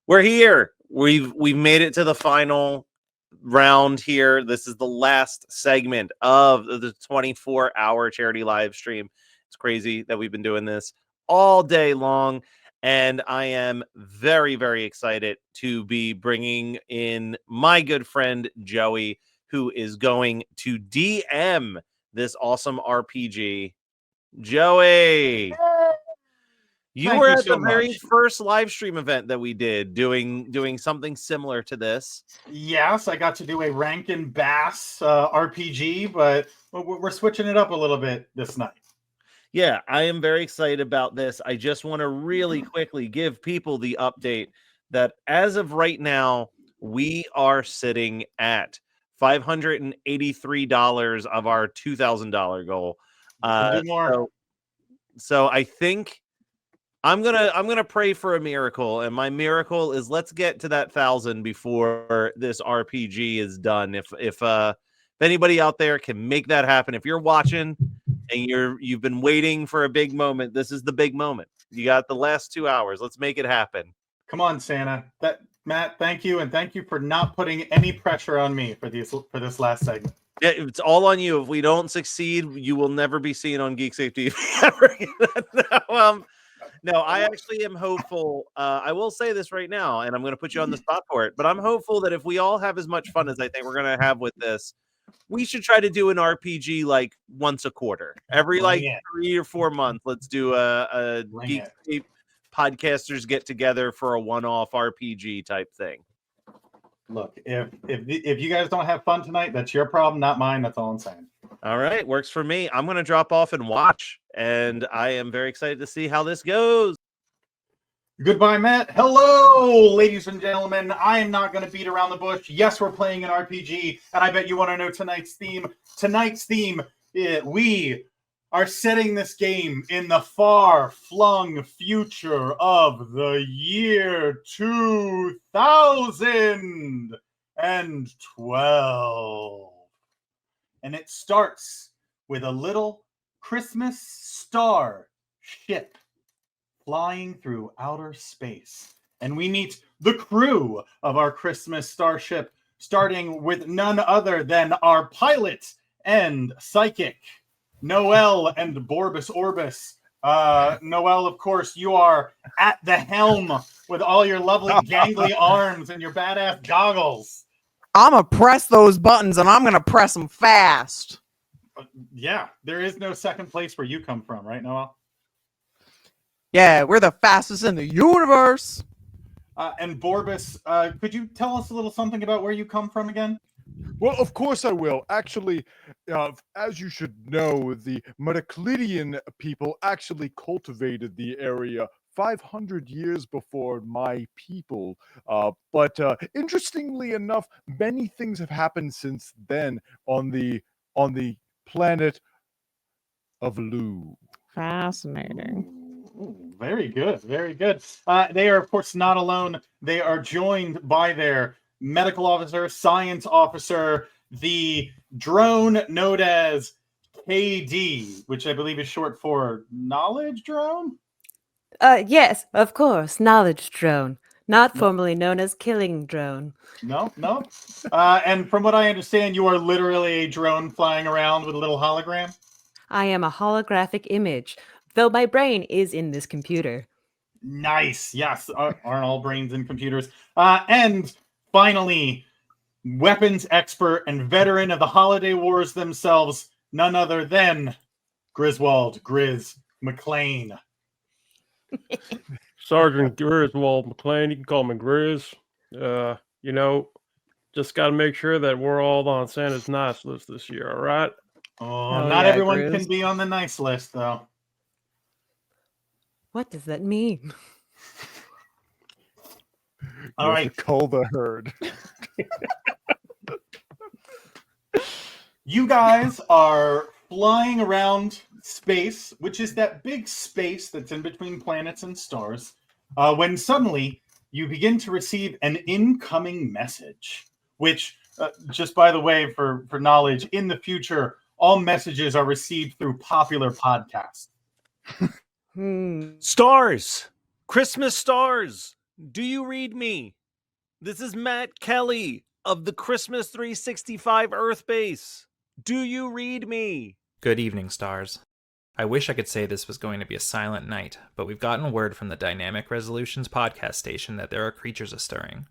We're here. We've made it to the final round here. This is the last segment of the 24-hour charity live stream. It's crazy that we've been doing this all day long, and I am very, very excited to be bringing in my good friend Joey, who is going to DM this awesome RPG. Joey, you Thank were you at so the very much. first live stream event that we did, doing something similar to this. Yes, I got to do a Rankin Bass RPG, but we're switching it up a little bit this night. Yeah, I am very excited about this. I just want to really quickly give people the update that as of right now, we are sitting at $583 of our $2,000 goal. Can do more. So I think I'm gonna pray for a miracle, and my miracle is let's get to that 1,000 before this RPG is done. If anybody out there can make that happen, if you're watching and you've been waiting for a big moment, this is the big moment. You got the last 2 hours. Let's make it happen. Come on, Santa. Matt, thank you, and thank you for not putting any pressure on me for this last segment. Yeah, it's all on you. If we don't succeed, you will never be seen on Geekscape TV ever again. No, I actually am hopeful. I will say this right now, and I'm going to put you on the spot for it, but I'm hopeful that if we all have as much fun as I think we're going to have with this, we should try to do an RPG like once a quarter. Every like 3 or 4 months, let's do a Geekscape podcasters get together for a one-off RPG type thing. Look, if you guys don't have fun tonight, that's your problem, not mine. That's all I'm saying. All right, works for me. I'm going to drop off and watch, and I am very excited to see how this goes. Goodbye, Matt. Hello, ladies and gentlemen. I am not going to beat around the bush. Yes, we're playing an RPG, and I bet you want to know tonight's theme. Tonight's theme, we are setting this game in the far-flung future of the year 2012. And it starts with a little Christmas star ship flying through outer space. And we meet the crew of our Christmas starship, starting with none other than our pilot and psychic, Noel and Borbus Orbis. Noel, of course, you are at the helm with all your lovely gangly arms and your badass goggles. I'm going to press those buttons, and I'm going to press them fast. Yeah, there is no second place where you come from, right, Noel? Yeah, we're the fastest in the universe. And Borbus, could you tell us a little something about where you come from again? Well, of course I will. Actually, as you should know, the Metaclidian people actually cultivated the area 500 years before my people. But interestingly enough, many things have happened since then on the planet of Lu. Fascinating. Ooh, very good, very good. They are, of course, not alone. They are joined by their medical officer, science officer, the drone known as KD, which I believe is short for Knowledge Drone? Yes, of course, Knowledge Drone, not formerly known as Killing Drone. No. And from what I understand, you are literally a drone flying around with a little hologram? I am a holographic image, though my brain is in this computer. Nice. Yes, aren't all brains in computers? And finally, weapons expert and veteran of the holiday wars themselves, none other than Griswold Grizz McLean. Sergeant Griswold McLean, you can call me Grizz. Just got to make sure that we're all on Santa's nice list this year, all right? Oh, not everyone Grizz can be on the nice list, though. What does that mean? All right. Call the herd. You guys are flying around space, which is that big space that's in between planets and stars, when suddenly you begin to receive an incoming message, which, just by the way, for knowledge, in the future, all messages are received through popular podcasts. Stars! Christmas stars! Do you read me? This is Matt Kelly of the Christmas 365 Earth Base. Do you read me? Good evening, stars. I wish I could say this was going to be a silent night, but we've gotten word from the Dynamic Resolutions podcast station that there are creatures a-stirring.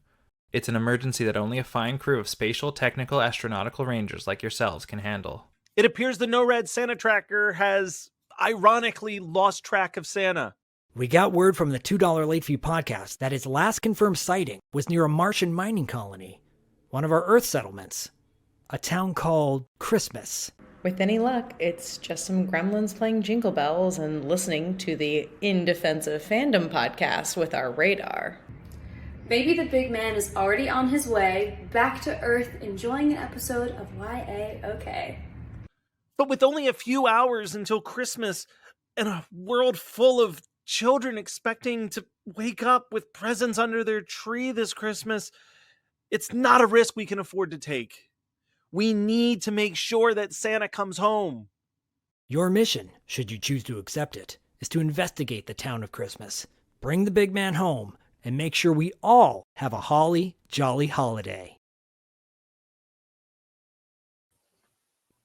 It's an emergency that only a fine crew of spatial, technical, astronautical rangers like yourselves can handle. It appears the NORAD Santa tracker has, ironically, lost track of Santa. We got word from the $2 Late Fee podcast that his last confirmed sighting was near a Martian mining colony, one of our Earth settlements, a town called Christmas. With any luck, it's just some gremlins playing jingle bells and listening to the In Defense of Fandom podcast with our radar. Maybe the big man is already on his way back to Earth enjoying an episode of YA OK. But with only a few hours until Christmas and a world full of children expecting to wake up with presents under their tree this Christmas, it's not a risk we can afford to take. We need to make sure that Santa comes home. Your mission, should you choose to accept it, is to investigate the town of Christmas, bring the big man home, and make sure we all have a holly jolly holiday.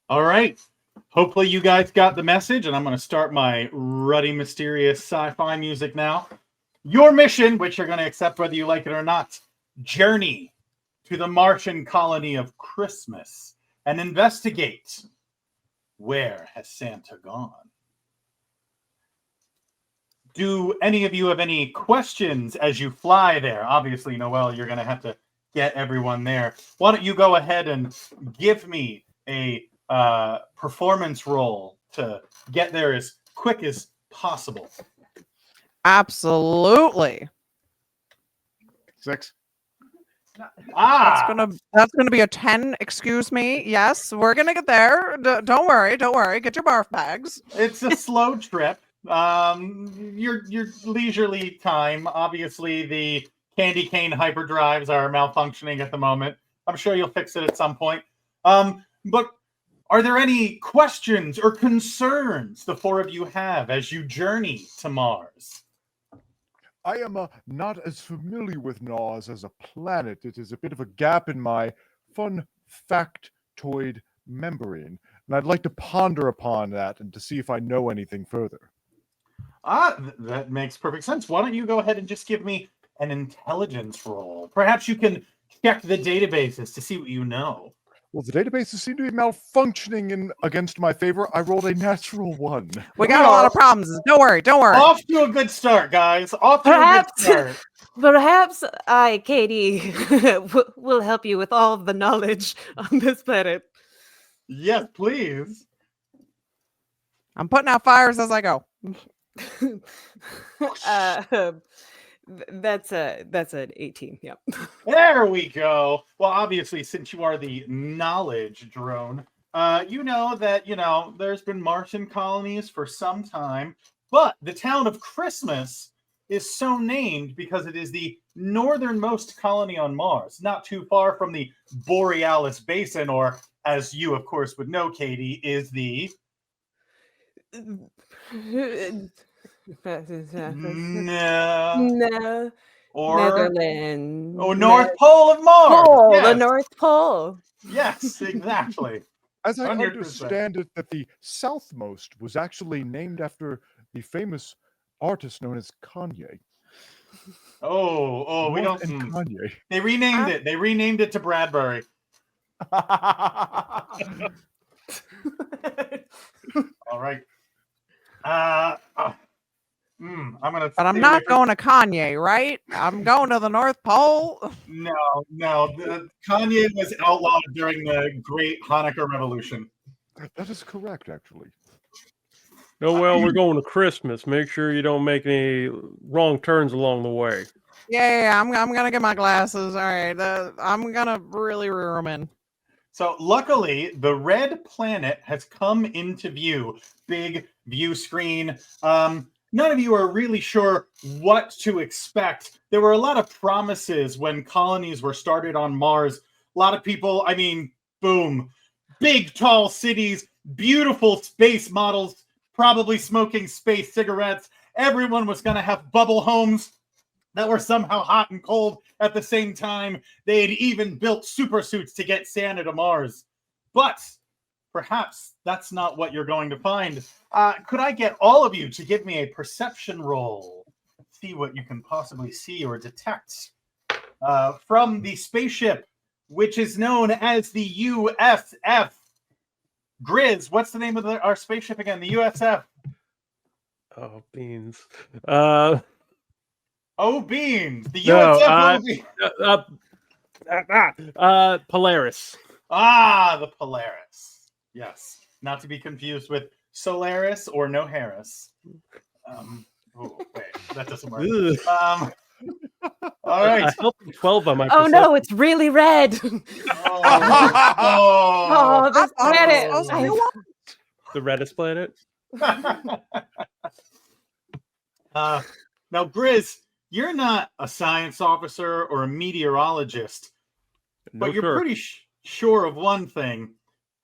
All right. Hopefully you guys got the message, and I'm going to start my ruddy, mysterious sci-fi music now. Your mission, which you're going to accept whether you like it or not, journey to the Martian colony of Christmas and investigate where has Santa gone. Do any of you have any questions as you fly there? Obviously, Noelle, you're going to have to get everyone there. Why don't you go ahead and give me a performance roll to get there as quick as possible. Absolutely. 6. That's gonna be a 10. Excuse me. Yes, we're gonna get there. Don't worry. Get your barf bags. It's a slow trip. Your leisurely time. Obviously, the candy cane hyperdrives are malfunctioning at the moment. I'm sure you'll fix it at some point. But are there any questions or concerns the four of you have as you journey to Mars? I am not as familiar with Mars as a planet. It is a bit of a gap in my fun factoid membrane, and I'd like to ponder upon that and to see if I know anything further. That makes perfect sense. Why don't you go ahead and just give me an intelligence roll? Perhaps you can check the databases to see what you know. Well, the databases seem to be malfunctioning against my favor. I rolled a natural 1. We got a lot of problems. Don't worry. Off to a good start, guys. Off to a good start. Perhaps I, Katie, will help you with all of the knowledge on this planet. Yes, please. I'm putting out fires as I go. That's an 18. Yep. There we go. Well, obviously, since you are the knowledge drone, you know that, there's been Martian colonies for some time, but the town of Christmas is so named because it is the northernmost colony on Mars, not too far from the Borealis Basin, or as you, of course, would know, Katie, is the... No. Or Netherlands. North Pole of Mars. Yes. The North Pole. Yes, exactly. As I 100%. understand it, that the southmost was actually named after the famous artist known as Kanye. Oh, we don't. Kanye. They renamed it. They renamed it to Bradbury. All right. I'm gonna. But I'm not going to Kanye, right? I'm going to the North Pole. No. Kanye was outlawed during the Great Hanukkah Revolution. That is correct, actually. No, well, we're going to Christmas. Make sure you don't make any wrong turns along the way. Yeah. I'm gonna get my glasses. All right. I'm gonna really rear them in. So luckily, the red planet has come into view. Big view screen. None of you are really sure what to expect. There were a lot of promises when colonies were started on Mars. A lot of people, boom. Big, tall cities, beautiful space models, probably smoking space cigarettes. Everyone was going to have bubble homes. that were somehow hot and cold at the same time. They'd even built super suits to get Santa to Mars. But perhaps that's not what you're going to find. Could I get all of you to give me a perception roll? See what you can possibly see or detect from the spaceship, which is known as the USF. Grizz, what's the name of our spaceship again? The USF. Oh, beans. Beans. The USF Polaris. The Polaris. Yes. Not to be confused with Solaris or No Harris. Wait, that doesn't work. All right. I felt 12 on my Oh no, it's really red. Oh, this planet. The reddest planet. Now, Grizz, you're not a science officer or a meteorologist, but you're pretty sure of one thing.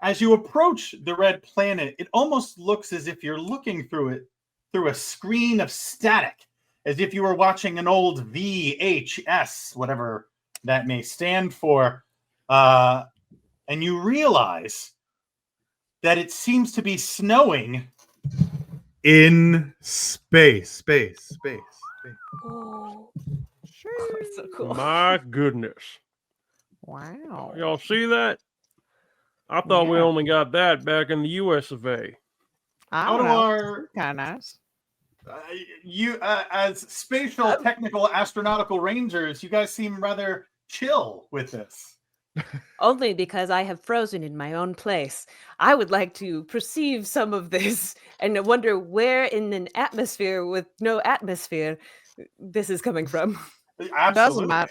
As you approach the red planet, it almost looks as if you're looking through it through a screen of static, as if you were watching an old VHS, whatever that may stand for, and you realize that it seems to be snowing in space. Oh, so cool. My goodness. Wow. Y'all see that? I thought we only got that back in the US of A. Out of our kind of nice. You as spatial technical astronautical rangers, you guys seem rather chill with this. Only because I have frozen in my own place. I would like to perceive some of this and wonder where in an atmosphere with no atmosphere this is coming from. Absolutely.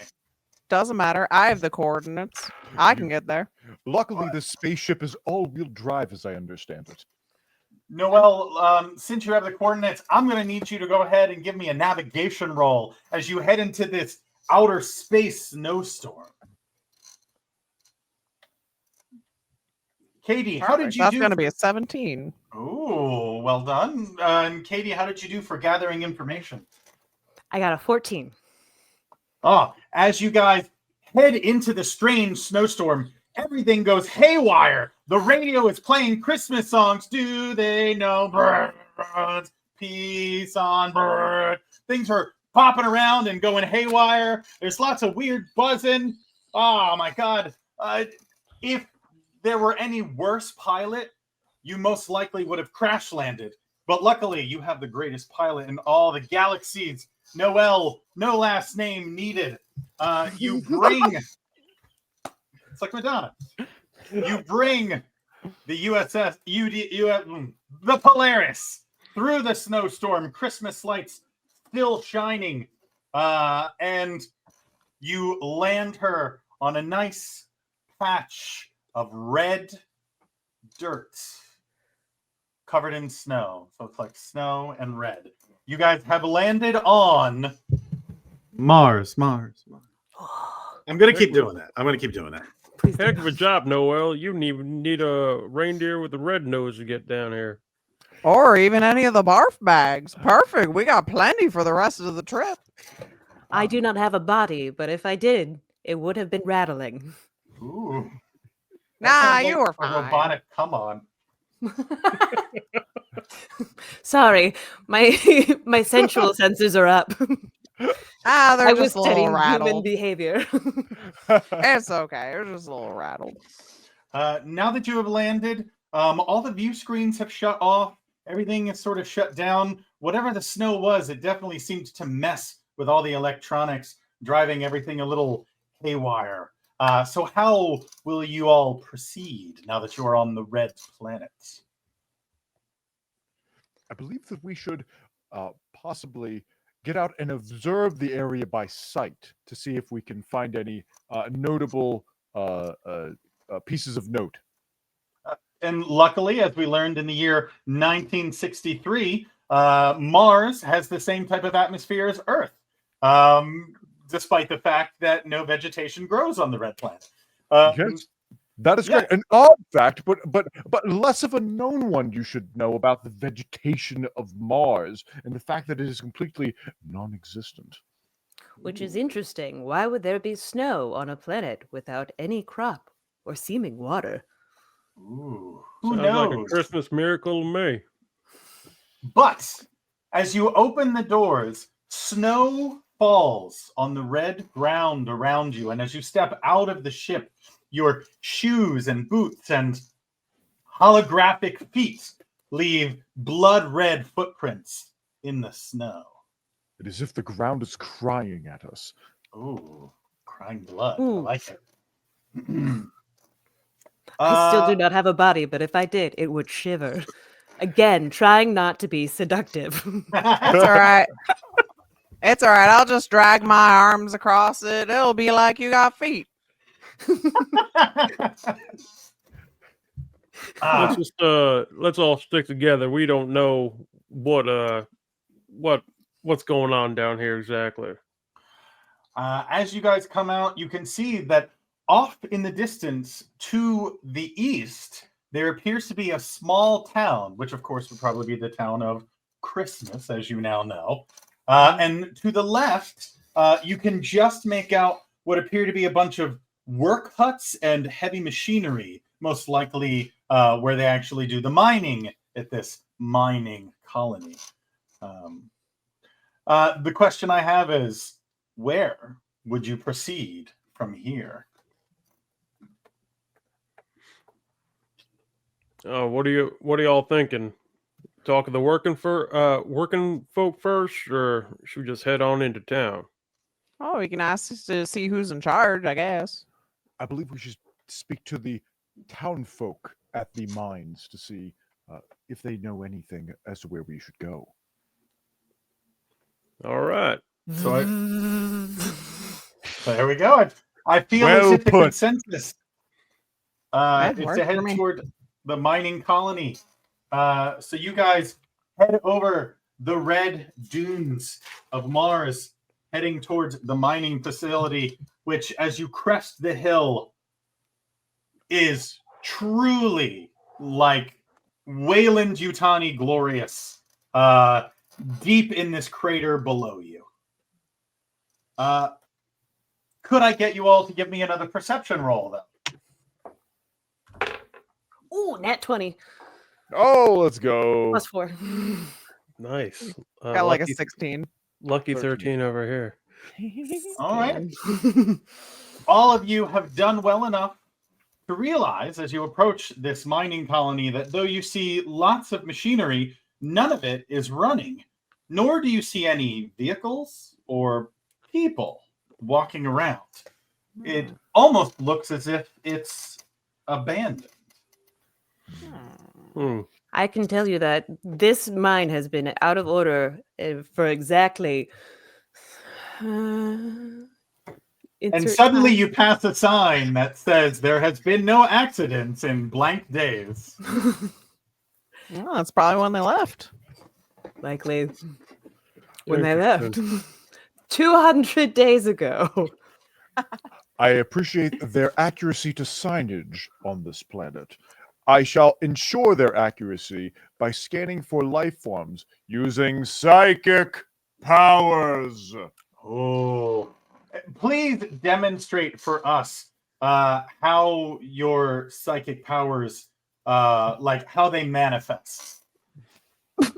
Doesn't matter. I have the coordinates. I can get there. Luckily, this spaceship is all-wheel drive, as I understand it. Noel, since you have the coordinates, I'm going to need you to go ahead and give me a navigation roll as you head into this outer space snowstorm. Katie, how did you do? That's going to be a 17. Oh, well done. And Katie, how did you do for gathering information? I got a 14. As you guys head into the strange snowstorm, everything goes haywire. The radio is playing Christmas songs. Do they know birds? Peace on bird. Things are popping around and going haywire. There's lots of weird buzzing. Oh my God. If there were any worse pilot, you most likely would have crash landed. But luckily, you have the greatest pilot in all the galaxies. Noel, no last name needed. You bring... It's like Madonna. You bring the the Polaris through the snowstorm, Christmas lights still shining, and you land her on a nice patch of red dirt covered in snow. So it's like snow and red. You guys have landed on Mars. I'm going to keep doing that. Heck of a job, Noel. You need a reindeer with a red nose to get down here. Or even any of the barf bags. Perfect. We got plenty for the rest of the trip. I do not have a body, but if I did, it would have been rattling. Ooh. Nah, you were fine. Robotic, come on. Sorry, my sensual senses are up. They're I was just a little studying human rattled. behavior. It's okay. It was just a little rattled. Now that you have landed, all the view screens have shut off. Everything is sort of shut down. Whatever the snow was, it definitely seemed to mess with all the electronics, driving everything a little haywire. So how will you all proceed now that you are on the red planet? I believe that we should possibly get out and observe the area by sight to see if we can find any notable pieces of note. And luckily, as we learned in the year 1963, Mars has the same type of atmosphere as Earth, despite the fact that no vegetation grows on the red planet. Yes, that is correct. An odd fact, but less of a known one you should know about the vegetation of Mars and the fact that it is completely non-existent. which is interesting. Why would there be snow on a planet without any crop or seeming water? Ooh, who Sounds like a knows? Christmas miracle to me. But as you open the doors, snow falls on the red ground around you. And as you step out of the ship, your shoes and boots and holographic feet leave blood red footprints in the snow. It is as if the ground is crying at us. Ooh, crying blood. Ooh. I like it. I still do not have a body, but if I did, it would shiver. Again, trying not to be seductive. It's all right. It's all right. I'll just drag my arms across it. It'll be like you got feet. Let's all stick together. We don't know what's going on down here exactly. As you guys come out, you can see that off in the distance to the east, there appears to be a small town, which of course would probably be the town of Christmas, as you now know. And to the left, you can just make out what appear to be a bunch of work huts and heavy machinery, most likely where they actually do the mining at this mining colony. The question I have is, where would you proceed from here? What are y'all thinking? Talk to the working folk first, or should we just head on into town? Oh, we can ask to see who's in charge, I guess. I believe we should speak to the town folk at the mines to see if they know anything as to where we should go. All right. So there we go. I feel as if the consensus is to head toward the mining colony. So you guys head over the red dunes of Mars, heading towards the mining facility, which, as you crest the hill, is truly like Wayland-Yutani glorious, deep in this crater below you. Could I get you all to give me another perception roll, though? Ooh, nat 20. Oh, let's go. +4. Nice. Got like a 16. Lucky 13 over here. All right. All of you have done well enough to realize as you approach this mining colony that though you see lots of machinery, none of it is running, nor do you see any vehicles or people walking around. It almost looks as if it's abandoned. I can tell you that this mine has been out of order for exactly. And suddenly you pass a sign that says there has been no accidents in blank days. Well, that's probably when they left. Likely when they left. 200 days ago. I appreciate their accuracy to signage on this planet. I shall ensure their accuracy by scanning for life forms using psychic powers. Oh, please demonstrate for us how your psychic powers, like how they manifest.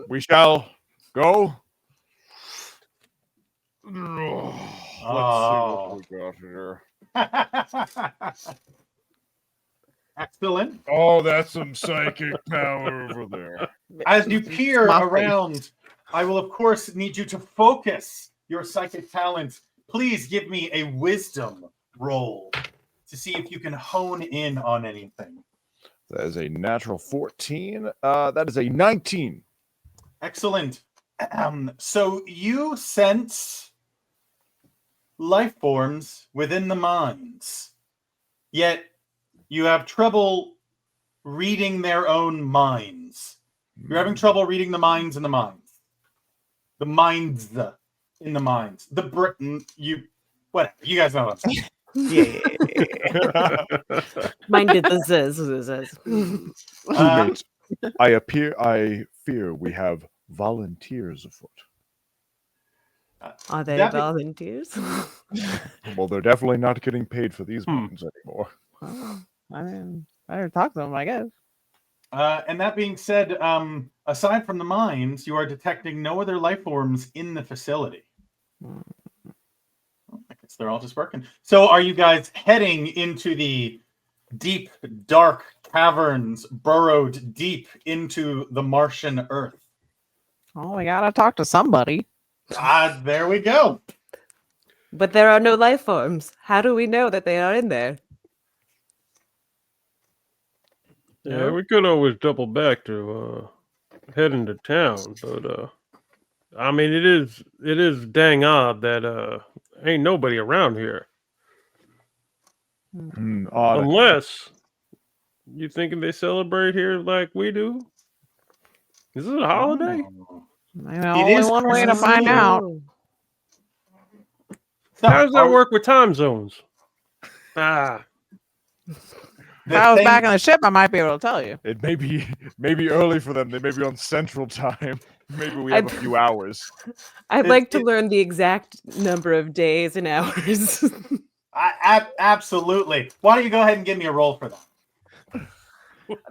We shall go. Let's see what we got here. Excellent. Oh, that's some psychic power over there. As you peer around, I will, of course, need you to focus your psychic talents. Please give me a wisdom roll to see if you can hone in on anything. That is a natural 14. That is a 19. Excellent. So you sense life forms within the mines, yet you have trouble reading their own minds. You're having trouble reading the minds in the minds. The minds in the minds. The Britain, you guys know what I'm saying. Yeah. Mine did the ziz. Crewmates, I fear we have volunteers afoot. Are they that be- volunteers? Well, they're definitely not getting paid for these mines anymore. Oh, I mean, better talk to them, I guess. And that being said, aside from the mines, you are detecting no other life forms in the facility. I guess they're all just working. So are you guys heading into the deep, dark caverns burrowed deep into the Martian earth? Oh, we gotta talk to somebody. There we go. But there are no life forms. How do we know that they are in there? Yeah, we could always double back to head into town, but I mean it is dang odd that ain't nobody around here. Odd. Unless you thinking they celebrate here like we do? Is it a holiday? Maybe only one way to Christmas find Eve. out. So, How does that work with time zones? Ah, If I was back on the ship, I might be able to tell you. It may be early for them. They may be on Central Time. Maybe we have a few hours. I'd like to learn the exact number of days and hours. Absolutely. Why don't you go ahead and give me a roll for that?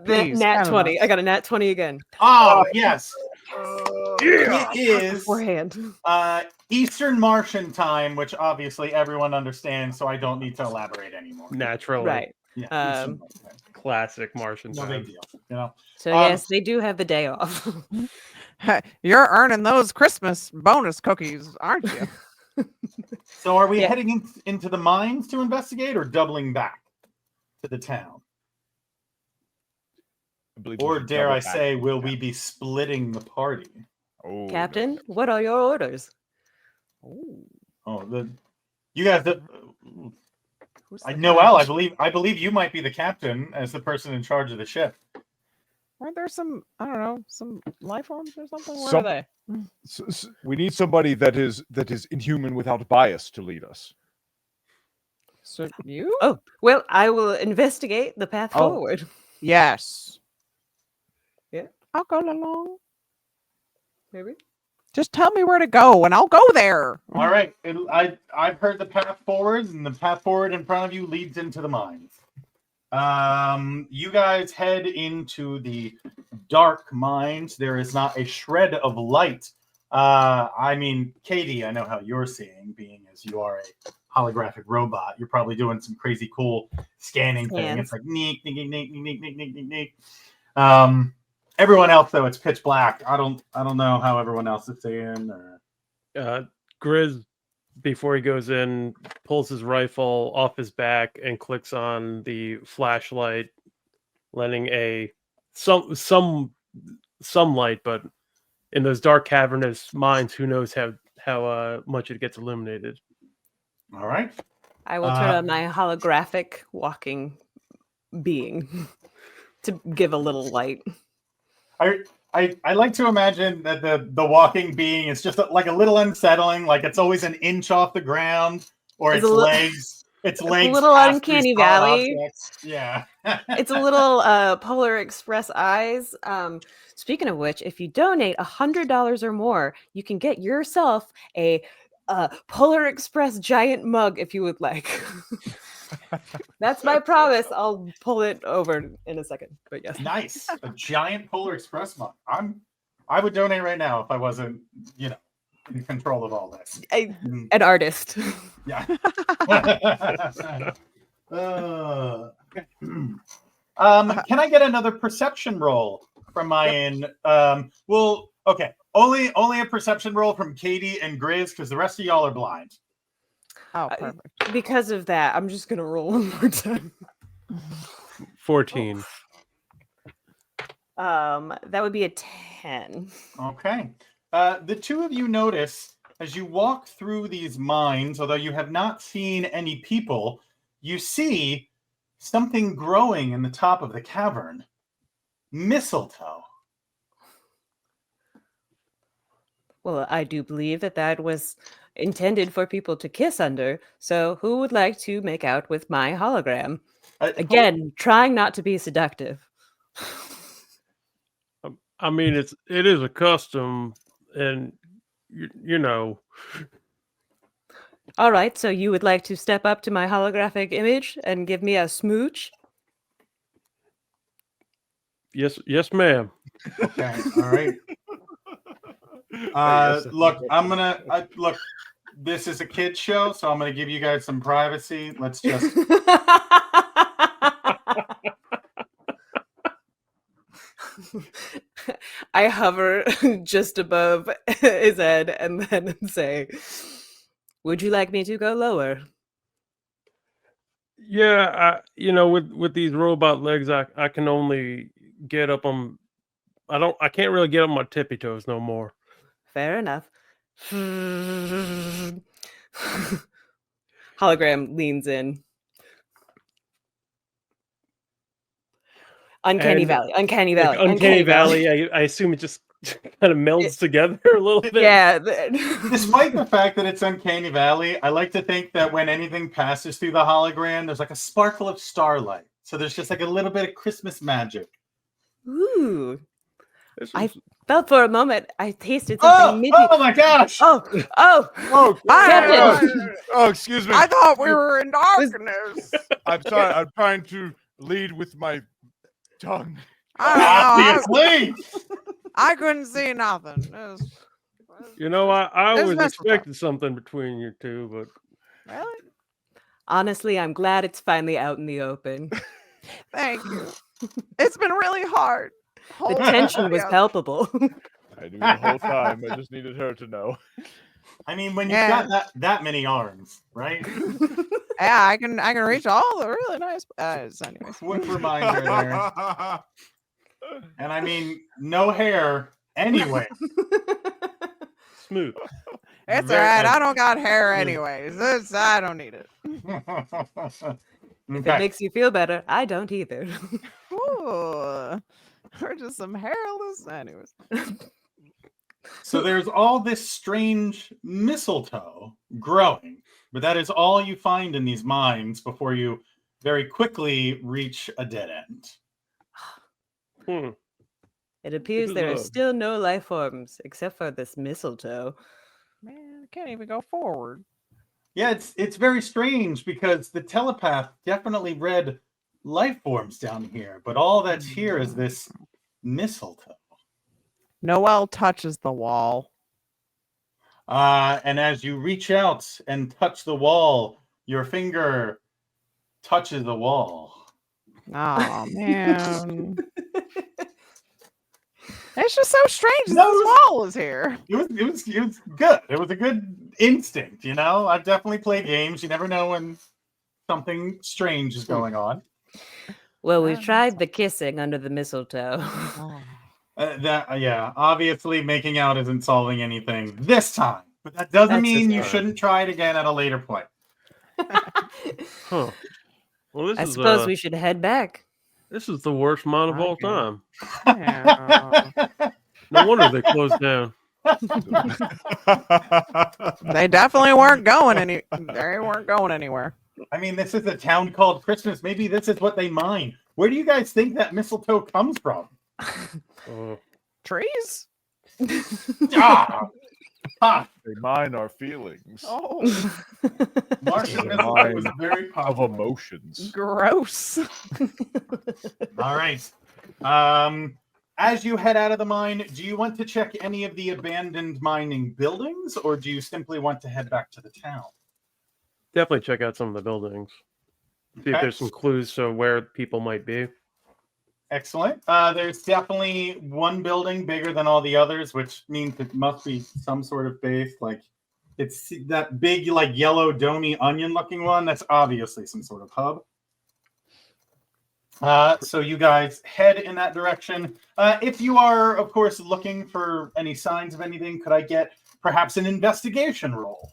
Please, Nat I don't 20. know. I got a nat 20 again. Oh, yes. yeah. It is Beforehand. Eastern Martian time, which obviously everyone understands, so I don't need to elaborate anymore. Naturally. Right. Yeah, Eastern Martian time. Classic Martian No time. big deal. You know. So yes, they do have the day off. You're earning those Christmas bonus cookies, aren't you? So are we Yeah. heading into the mines to investigate or doubling back to the town? Or dare I say, will we be splitting the party? Oh, Captain, what are your orders? You guys. Noelle, I believe you might be the captain as the person in charge of the ship. Aren't there some, I don't know, some life forms or something? Where Some- are they? we need somebody that is inhuman without bias to lead us. So you? Oh, well, I will investigate the path Oh. forward. Yes. Yeah. I'll go along. Maybe. Just tell me where to go and I'll go there. All right. I've heard the path forward, and the path forward in front of you leads into the mines. You guys head into the dark mines. There is not a shred of light. I mean, Katie, I know how you're seeing, being as you are a holographic robot. You're probably doing some crazy cool scanning thing. It's like neek, neek, neek, neek, neek, neek, neek, neek. Everyone else, though, it's pitch black. I don't know how everyone else is seeing. Grizz, before he goes in, pulls his rifle off his back and clicks on the flashlight, letting some light, but in those dark cavernous mines, who knows how much it gets illuminated. All right. I will turn on my holographic walking being to give a little light. I like to imagine that the walking being is just like a little unsettling, like it's always an inch off the ground, or its legs. Its legs. A little uncanny valley. Yeah. It's a little Polar Express eyes. Speaking of which, if you donate $100 or more, you can get yourself a Polar Express giant mug if you would like. That's my promise. I'll pull it over in a second. But yes. Nice. A giant Polar Express mug. I would donate right now if I wasn't, in control of all this. An artist. Yeah. Okay. Can I get another perception roll from my end? Well, okay. Only a perception roll from Katie and Grizz, because the rest of y'all are blind. Oh, perfect. Because of that, I'm just gonna roll one more time. 14. That would be a 10. Okay. The two of you notice as you walk through these mines, although you have not seen any people, you see something growing in the top of the cavern. Mistletoe. Well, I do believe that was intended for people to kiss under. So who would like to make out with my hologram? Again, trying not to be seductive. I mean, it is a custom, and you know, All right, so you would like to step up to my holographic image and give me a smooch? Yes, ma'am. Okay, all right. Look, look. This is a kid's show, so I'm gonna give you guys some privacy. Let's just. I hover just above his head and then say, "Would you like me to go lower?" Yeah, with these robot legs, I can only get up on. I can't really get up on my tippy toes no more. Fair enough. Hologram leans in. Uncanny And- Valley. Uncanny Like, Valley. Uncanny Valley. I assume it just kind of melds together a little bit. Yeah. Despite the fact that it's Uncanny Valley, I like to think that when anything passes through the hologram, there's like a sparkle of starlight. So there's just like a little bit of Christmas magic. Ooh. This I is- felt for a moment I tasted Oh, something maybe. oh my gosh! Oh. Oh, Captain. oh, excuse me. I thought we were in darkness. I'm sorry. I'm trying to lead with my tongue. I don't know. Obviously! I couldn't see nothing. It was- I There's was mistletoe. expecting something between you two, but Really? Honestly, I'm glad it's finally out in the open. Thank you. It's been really hard. The Holding tension it was together. palpable. I knew the whole time. I just needed her to know. I mean, when you've Yeah. got that many arms, right? Yeah, I can reach all the really nice. Anyways. Quick reminder there. And I mean, no hair anyway. smooth. It's Very alright. I nice. don't got hair anyways. I don't need it. If it Okay. makes you feel better, I don't either. Ooh. We're just some hairless. Anyways. So there's all this strange mistletoe growing, but that is all you find in these mines before you very quickly reach a dead end. Hmm. It appears is there are odd. still no life forms except for this mistletoe. Man, I can't even go forward. Yeah, it's very strange because the telepath definitely read life forms down here, but all that's here is this mistletoe. Noelle touches the wall. And as you reach out and touch the wall, your finger touches the wall. Oh man. It's just so strange that No, this wall is here. It was good. It was a good instinct, you know. I've definitely played games. You never know when something strange is going on. Well, we've tried the kissing under the mistletoe. Yeah, obviously making out isn't solving anything this time, but that doesn't That's mean just you fine. shouldn't try it again at a later point. Huh. Well, this I is suppose we should head back. this is the worst mine of all Okay. time. Yeah. No wonder they closed down. They definitely weren't going any. They weren't going anywhere. I mean, this is a town called Christmas. Maybe this is what they mine. Where do you guys think that mistletoe comes from? Trees? Ah! Ha! They mine our feelings Oh, Martian The mistletoe was mine very of popular. emotions. gross. All right. As you head out of the mine, do you want to check any of the abandoned mining buildings, or do you simply want to head back to the town? Definitely check out some of the buildings. See if Okay. there's some clues to where people might be. Excellent. There's definitely one building bigger than all the others, which means it must be some sort of base. Like, it's that big, like, yellow, domey, onion-looking one. That's obviously some sort of hub. So you guys head in that direction. If you are, of course, looking for any signs of anything, could I get perhaps an investigation roll?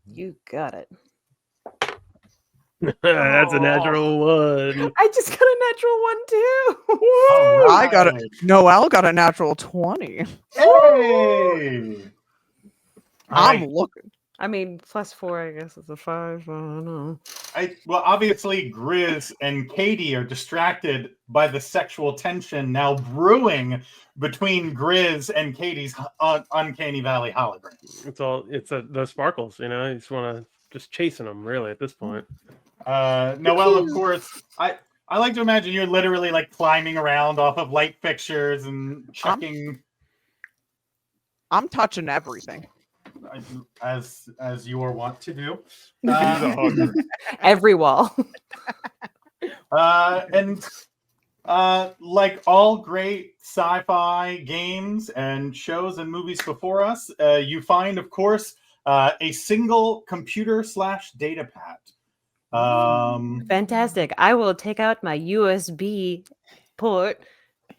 You got it. That's a natural one. I just got a natural one too. All I got it. right. Noelle got a natural 20. Hey! All I'm right. looking. I mean, +4, I guess it's a 5. I don't know. Well, obviously, Grizz and Katie are distracted by the sexual tension now brewing between Grizz and Katie's Uncanny Valley hologram. It's the sparkles, you know. You just want to just chasing them, really, at this point. Noelle, of course, I like to imagine you're literally like climbing around off of light fixtures and checking. I'm touching everything. As you are wont to do. He's a hugger. Every wall. And like all great sci-fi games and shows and movies before us, you find, of course, a single computer/data pad. Fantastic. I will take out my USB port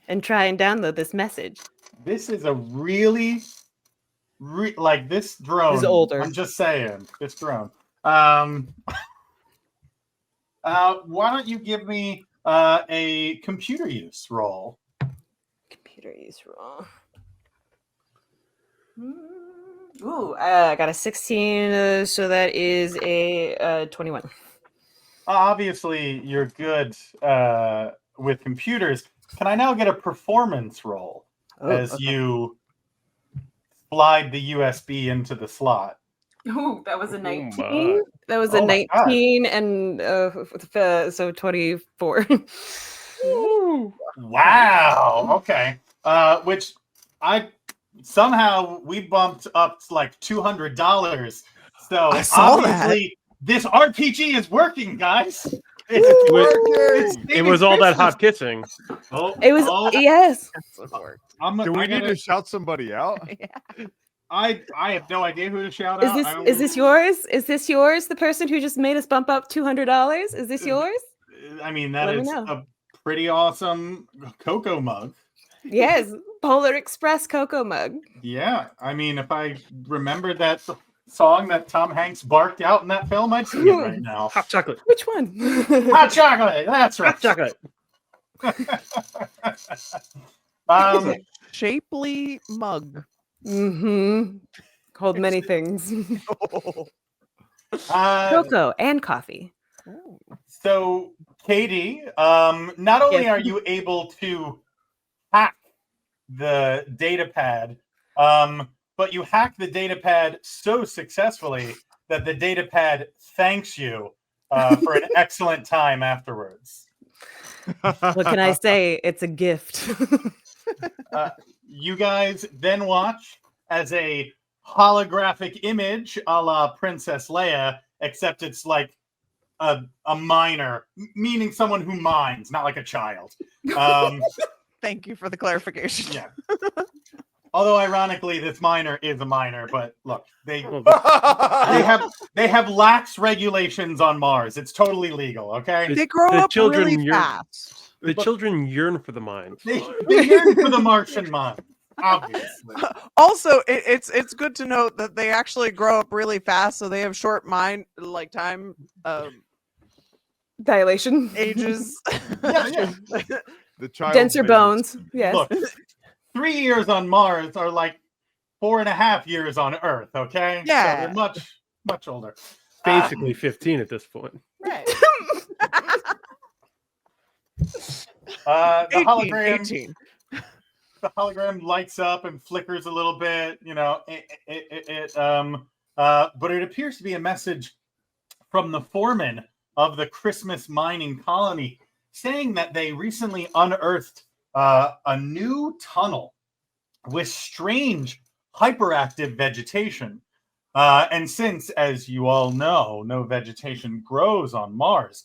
and try and download this message. This is a really like this drone. This is older. I'm just saying, this drone. Why don't you give me a computer use roll? Computer use roll. Ooh, I got a 16, so that is a 21. Obviously, you're good with computers. Can I now get a performance roll as you slide the USB into the slot? Ooh, that was a my. 19. That was a Oh my God. 19, and so 24. Wow. Okay. Which somehow we bumped up to like $200. So I saw obviously this RPG is working, guys. It was all that hot kissing. It was yes. Do we need to shout somebody out? I have no idea who to shout out. Is this yours? Is this yours? The person who just made us bump up $200? Is this yours? I mean, that Let me is know. a pretty awesome cocoa mug. Yes, Polar Express cocoa mug. Yeah, I mean, if I remembered that song that Tom Hanks barked out in that film, I'd sing it right now. Hot chocolate. Which one? Hot chocolate. That's right. Hot chocolate. Shapely mug. Mm-hmm. Hold many things. Cocoa and coffee. So, Katie, not only are you able to hack the data pad, but you hack the data pad so successfully that the data pad thanks you for an excellent time afterwards. What can I say? It's a gift. You guys then watch as a holographic image a la Princess Leia, except it's like a miner, meaning someone who mines, not like a child. Thank you for the clarification. Yeah. Although ironically, this miner is a miner, but look, they have lax regulations on Mars. It's totally legal, okay? They grow up really fast. The children yearn for the mine. They yearn for the Martian mine, obviously. Also, it's good to note that they actually grow up really fast, so they have short time dilation ages. Yeah. The child denser bones. Yes. Look, 3 years on Mars are like 4.5 years on Earth. Okay. Yeah. So they're much older. Basically 15 at this point. Right. The 18, hologram. 18. The hologram lights up and flickers a little bit. You know, but it appears to be a message from the foreman of the Christmas mining colony, saying that they recently unearthed a new tunnel with strange hyperactive vegetation. And since, as you all know, no vegetation grows on Mars,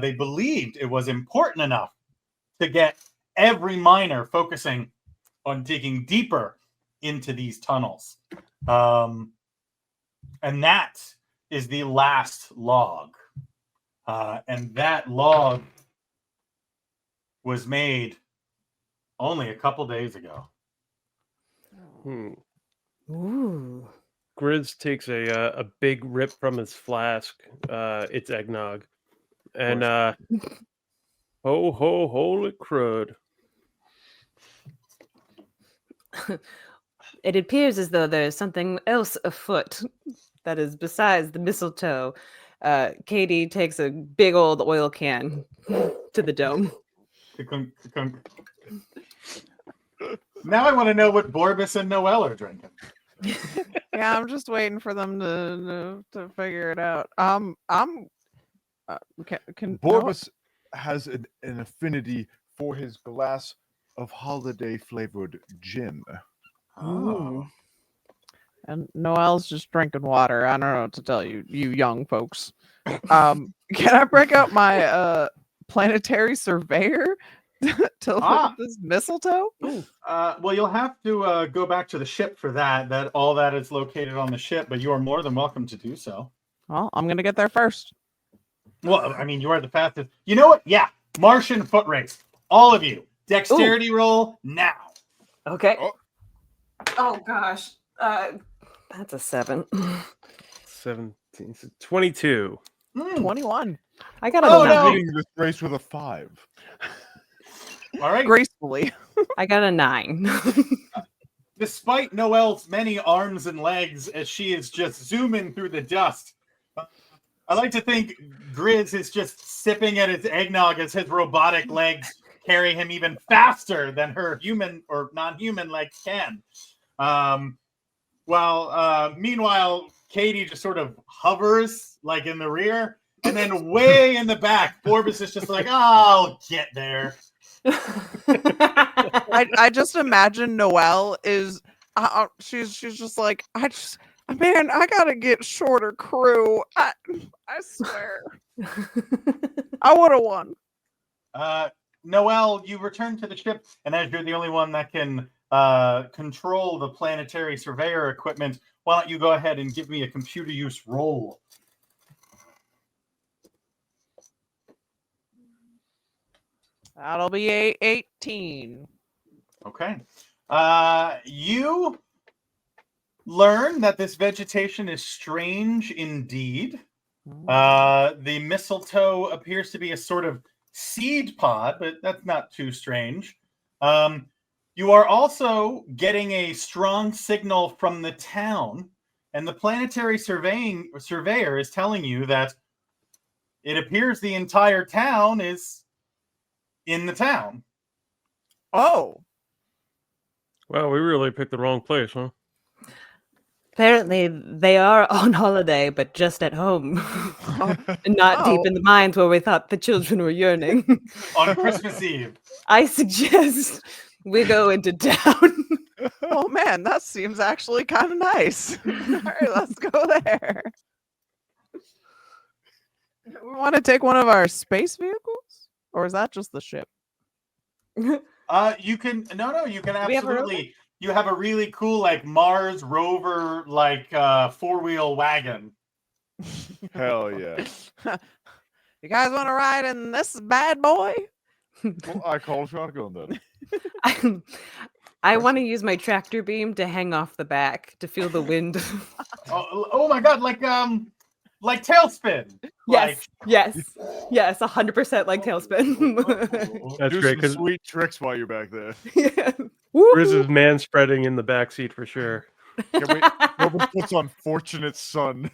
they believed it was important enough to get every miner focusing on digging deeper into these tunnels. And that is the last log. And that log was made only a couple days ago. Ooh. Grizz takes a big rip from his flask. It's eggnog. And ho ho holy crud. It appears as though there's something else afoot that is besides the mistletoe. Katie takes a big old oil can to the dome. Now I want to know what Borbus and Noelle are drinking. Yeah, I'm just waiting for them to figure it out. Can Borbus has an affinity for his glass of holiday flavored gin. Oh. And Noel's just drinking water. I don't know what to tell you, you young folks. Can I break out my planetary surveyor to look at this mistletoe? Well, you'll have to go back to the ship for that. That all that is located on the ship, but you are more than welcome to do so. Well, I'm gonna get there first. Well, I mean, you are the fastest. You know what? Yeah, Martian foot race. All of you, dexterity roll now. Okay. Oh. Oh gosh. That's a 7. 17, so 22. 21. I got a Oh, 9. no. Winning this race with a 5. All right. Gracefully. I got a 9. Despite Noelle's many arms and legs, as she is just zooming through the dust, I like to think Grizz is just sipping at his eggnog as his robotic legs carry him even faster than her human or non-human legs can. Meanwhile, Katie just sort of hovers like in the rear, and then way in the back, Borbus is just like, I'll get there. I just imagine Noelle is she's just like, I gotta get shorter crew. I swear. I would have won. Noelle, you return to the ship, and as you're the only one that can control the planetary surveyor equipment, why don't you go ahead and give me a computer use roll? That'll be 18. Okay. You learn that this vegetation is strange indeed. The mistletoe appears to be a sort of seed pod, but that's not too strange. You are also getting a strong signal from the town, and the planetary surveyor is telling you that it appears the entire town is in the town. Oh. Wow, we really picked the wrong place, huh? Apparently, they are on holiday, but just at home. Not deep in the mines where we thought the children were yearning. On Christmas Eve. I suggest we go into town. Oh man, that seems actually kind of nice. All right, let's go there. We want to take one of our space vehicles, or is that just the ship? You can absolutely. You have a really cool like Mars rover like 4-wheel wagon. Hell yeah. You guys want to ride in this bad boy? Well, I call shotgun then. I want to use my tractor beam to hang off the back to feel the wind. Oh my god, like Tailspin. Yes, 100% like Tailspin. That's Do great some because sweet tricks while you're back there. Riz is man spreading in the backseat for sure. Nobody puts on Fortunate Son.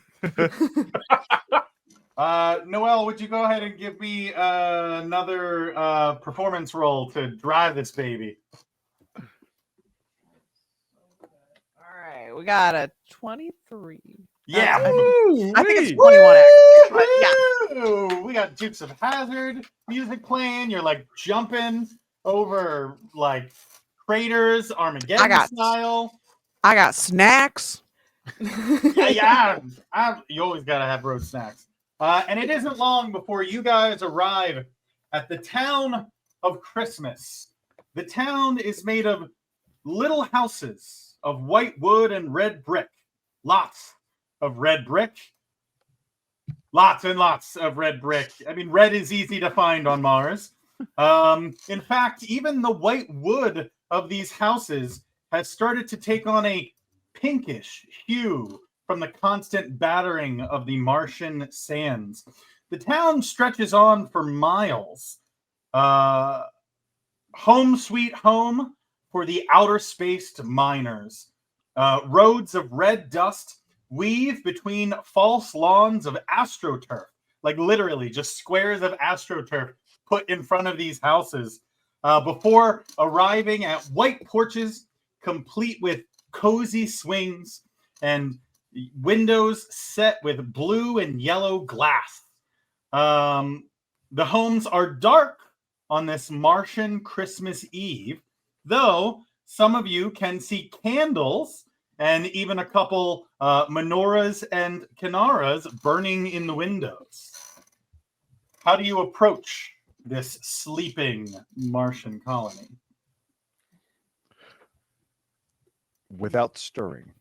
Noelle, would you go ahead and give me another performance roll to drive this baby? All right, we got a 23. Yeah, I think it's 21 actually. But yeah. We got Dukes of Hazzard music playing. You're like jumping over like craters, Armageddon style. I got snacks. Yeah. You always gotta have road snacks. And it isn't long before you guys arrive at the town of Christmas. The town is made of little houses of white wood and red brick. Lots of red brick. Lots and lots of red brick. I mean, red is easy to find on Mars. In fact, even the white wood of these houses has started to take on a pinkish hue from the constant battering of the Martian sands. The town stretches on for miles. Home sweet home for the outer spaced miners. Roads of red dust weave between false lawns of astroturf, like literally just squares of astroturf put in front of these houses, before arriving at white porches complete with cozy swings and windows set with blue and yellow glass. The homes are dark on this Martian Christmas Eve, though some of you can see candles and even a couple menorahs and kinaras burning in the windows. How do you approach this sleeping Martian colony? Without stirring.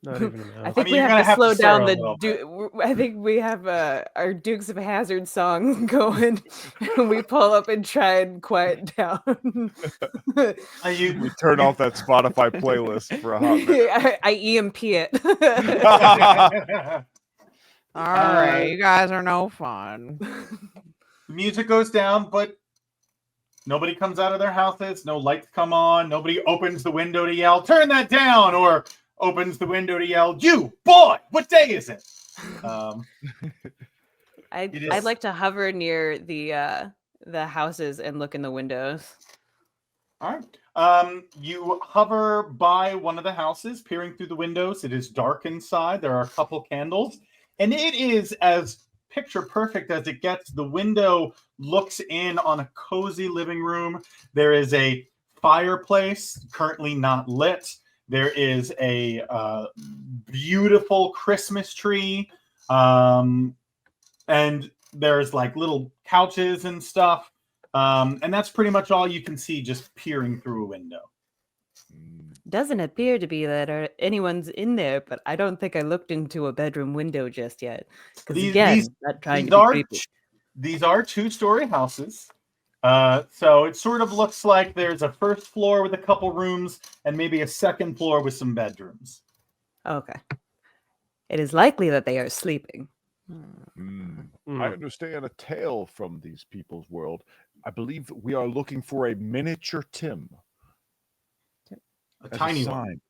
Not even a I mouse. think mean, we you're have gonna to have to slow stir down a the. little I think we have our Dukes of Hazzard song going, and we pull up and try and quiet down. We turn off that Spotify playlist for a hot minute. I EMP it. All right, you guys are no fun. The music goes down, but nobody comes out of their houses. No lights come on. Nobody opens the window to yell, "Turn that down!" or opens the window to yell, "You boy, what day is it?" I'd like to hover near the houses and look in the windows. All right. You hover by one of the houses, peering through the windows. It is dark inside. There are a couple candles, and it is as picture perfect as it gets. The window looks in on a cozy living room. There is a fireplace currently not lit. There is a beautiful Christmas tree, and there's like little couches and stuff. And that's pretty much all you can see just peering through a window. Doesn't appear to be that anyone's in there, but I don't think I looked into a bedroom window just yet. Because again, not trying to be creepy. These are two-story houses. So it sort of looks like there's a first floor with a couple rooms and maybe a second floor with some bedrooms. Okay. It is likely that they are sleeping. I understand a tale from these people's world. I believe we are looking for a miniature Tim. A tiny one.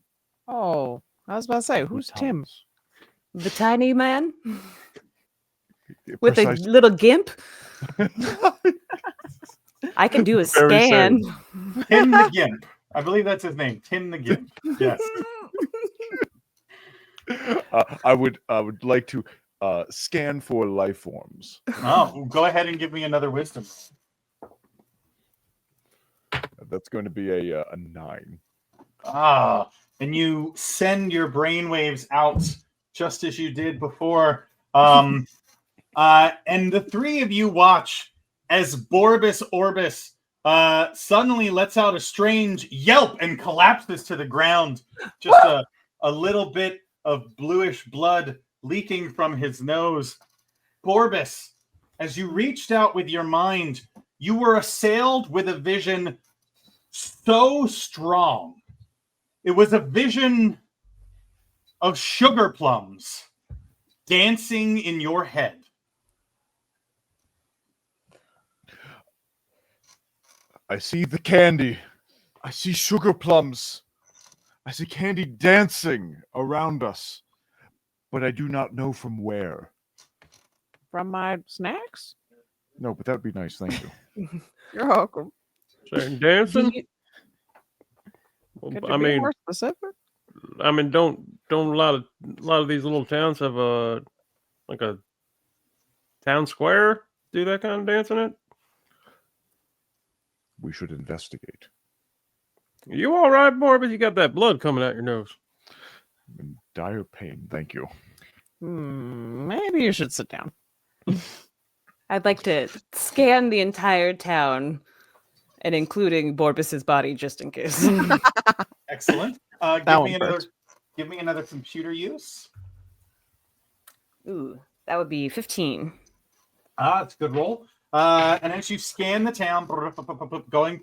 Oh, I was about to say, who's Tim? The tiny man? Yeah, With a precisely. little gimp? I can do a Very scan. Tim the Gimp. I believe that's his name. Tim the Gimp. Yes. I would like to scan for life forms. Oh, go ahead and give me another wisdom. That's going to be a 9. And you send your brainwaves out just as you did before. And the three of you watch as Borbus Orbis suddenly lets out a strange yelp and collapses to the ground. Just a little bit of bluish blood leaking from his nose. Borbus, as you reached out with your mind, you were assailed with a vision so strong. It was a vision of sugar plums dancing in your head. I see the candy. I see sugar plums. I see candy dancing around us. But I do not know from where. From my snacks? No, but that would be nice. Thank you. You're welcome. Saying dancing? Could I you be mean, more specific? don't a lot of these little towns have a town square do that kind of dancing? It? We should investigate. You all right, Borbus? You got that blood coming out your nose. I'm in dire pain. Thank you. Maybe you should sit down. I'd like to scan the entire town, and including Borbus's body, just in case. Excellent. Give me another computer use. Ooh, that would be 15. It's a good roll. And as you scan the town, going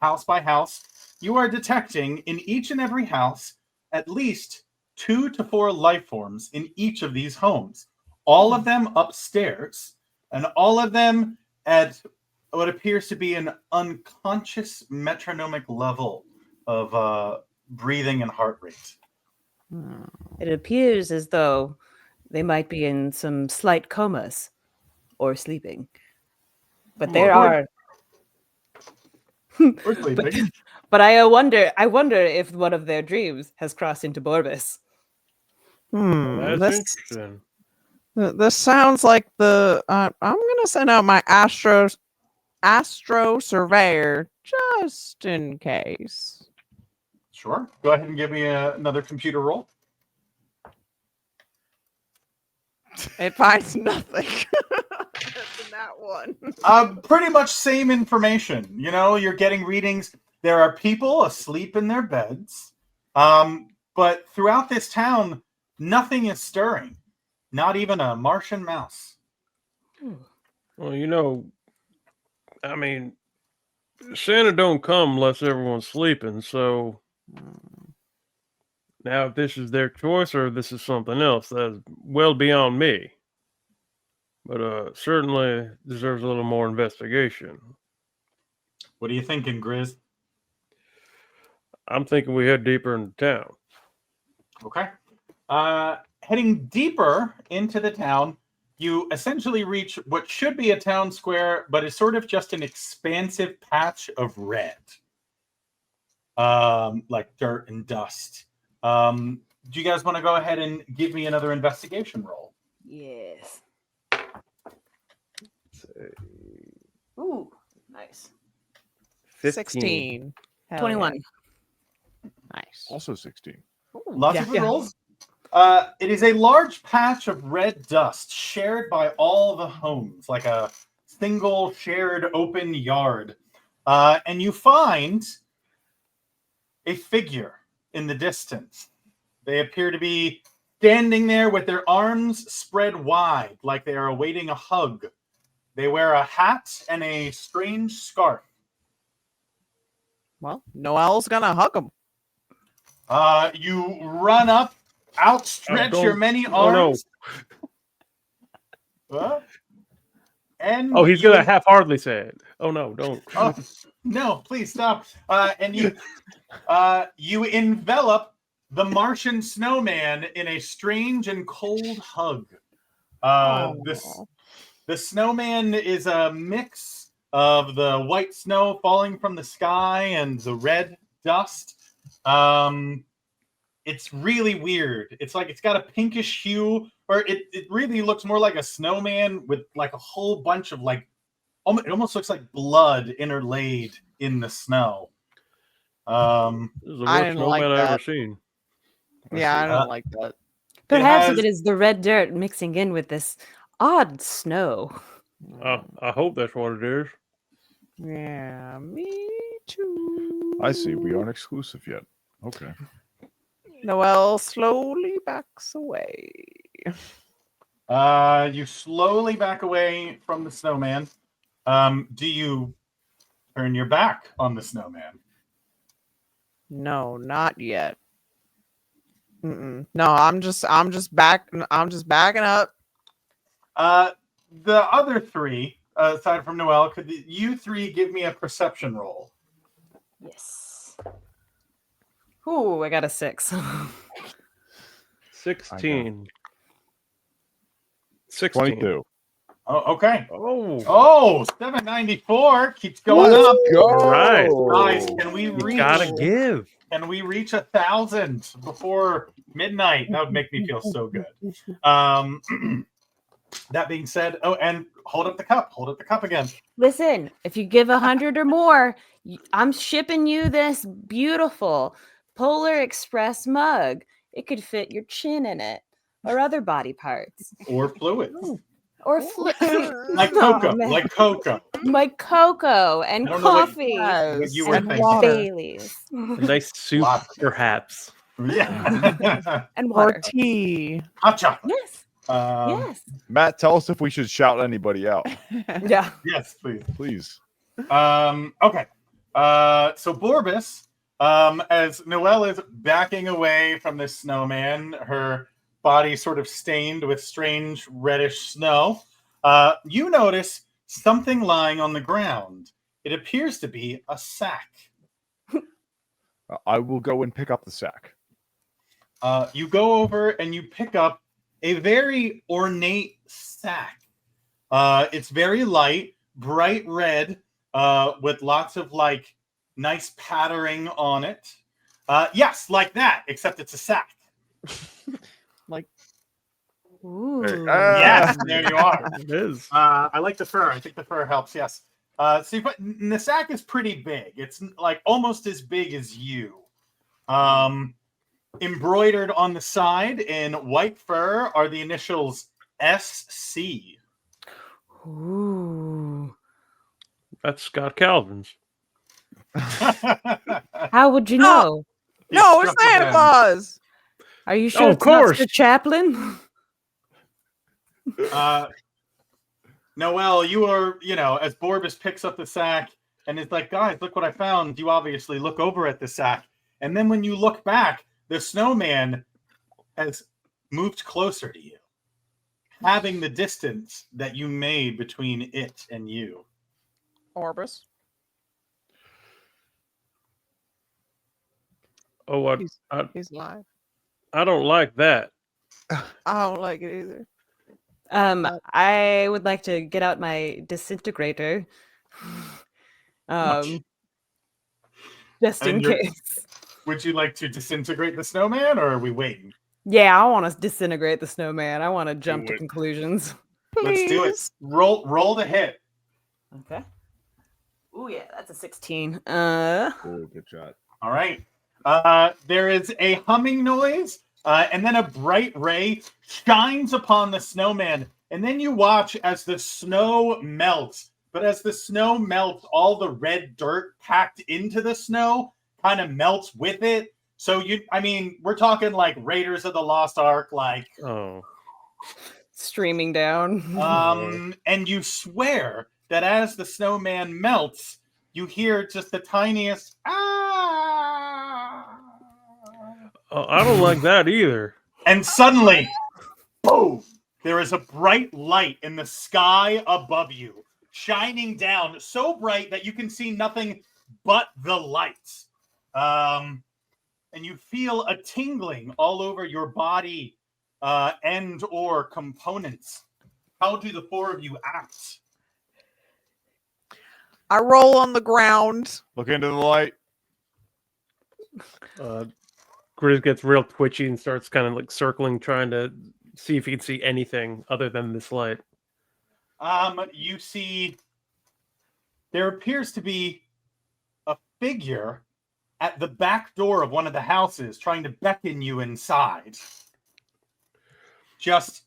house by house, you are detecting in each and every house at least 2 to 4 life forms in each of these homes. All of them upstairs, and all of them at what appears to be an unconscious metronomic level of breathing and heart rate. It appears as though they might be in some slight comas or sleeping. But there are But I wonder if one of their dreams has crossed into Borbus. That's This interesting. this sounds like the. I'm gonna send out my Astro Surveyor just in case. Sure. Go ahead and give me another computer roll. It finds nothing. In that one. Pretty much same information. You know, you're getting readings. There are people asleep in their beds. But throughout this town, nothing is stirring. Not even a Martian mouse. Well, you know, I mean, Santa don't come unless everyone's sleeping. So now, if this is their choice or this is something else, that's well beyond me. But certainly deserves a little more investigation. What are you thinking, Grizz? I'm thinking we head deeper into town. Okay. Heading deeper into the town, you essentially reach what should be a town square, but is sort of just an expansive patch of red. Like dirt and dust. Do you guys want to go ahead and give me another investigation roll? Yes. Ooh, nice. 16. Hell 21. yeah. Nice. Also 16. Lots of good rolls. It is a large patch of red dust shared by all the homes, like a single shared open yard. And you find a figure in the distance. They appear to be standing there with their arms spread wide, like they are awaiting a hug. They wear a hat and a strange scarf. Well, Noel's gonna hug him. You run up, outstretch your many arms. What? And He's gonna half-heartedly say it. Oh no, don't. Oh, no, please stop. And you envelop the Martian snowman in a strange and cold hug. The snowman is a mix of the white snow falling from the sky and the red dust. It's really weird. It's like it's got a pinkish hue, or it really looks more like a snowman with like a whole bunch of like, it almost looks like blood interlaid in the snow. This is the worst I didn't like snowman I've that. ever seen. Yeah, I don't like that. Perhaps it is the red dirt mixing in with this odd snow. I hope that's what it is. Yeah, me too. I see. We aren't exclusive yet. Okay. Noel slowly backs away. You slowly back away from the snowman. Do you turn your back on the snowman? No, not yet. No, I'm just backing up. The other three, aside from Noel, could you three give me a perception roll? Yes. Ooh, I got a 6. 16. 22. Oh, okay. Oh, 794 keeps going Let's up. go. All right. Guys, can we You reach? gotta give. Can we reach 1,000 before midnight? That would make me feel so good. That being said, and hold up the cup. Hold up the cup again. Listen, if you give 100 or more, I'm shipping you this beautiful Polar Express mug. It could fit your chin in it, or other body parts, Or fluids. or Like cocoa. Like cocoa. like cocoa and I don't know what- coffee What you were and thinking. water. Baileys A nice soup, perhaps. Yeah. and Or water. tea. Hot chocolate. Yes, yes, Matt, tell us if we should shout anybody out. yeah. Yes, please. Please. Okay. So Borbus, as Noelle is backing away from this snowman, her body sort of stained with strange reddish snow, you notice something lying on the ground. It appears to be a sack. I will go and pick up the sack. You go over and you pick up a very ornate sack. It's very light, bright red, with lots of like nice pattering on it. Yes, like that, except it's a sack. Ooh. Yes, there you are. It is. I like the fur. I think the fur helps. Yes. So you put, the sack is pretty big. It's like almost as big as you. Embroidered on the side in white fur are the initials SC. Ooh. That's Scott Calvin's. How would you Oh, know? No, it's Santa Claus. Are you sure of it's not course. the chaplain? Noelle, you are, as Borbus picks up the sack and is like, guys, look what I found. You obviously look over at the sack. And then when you look back, the snowman has moved closer to you, having the distance that you made between it and you. Orbis. Oh, what? He's live. I don't like that. I don't like it either. I would like to get out my disintegrator. Just in And you're- case. Would you like to disintegrate the snowman, or are we waiting? Yeah, I want to disintegrate the snowman. I want to jump to it. conclusions. Let's do it. Roll the hit. Okay. Oh yeah, that's a 16. Oh, good shot. All right. There is a humming noise, and then a bright ray shines upon the snowman. And then you watch as the snow melts. But as the snow melts, all the red dirt packed into the snow kind of melts with it. So we're talking like Raiders of the Lost Ark, like streaming down. And you swear that as the snowman melts, you hear just the tiniest ah. I don't like that either. And suddenly, boom! There is a bright light in the sky above you, shining down so bright that you can see nothing but the lights. And you feel a tingling all over your body and or components. How do the four of you act? I roll on the ground. Look into the light. Grizz gets real twitchy and starts kind of like circling, trying to see if he can see anything other than this light. You see, there appears to be a figure at the back door of one of the houses trying to beckon you inside. Just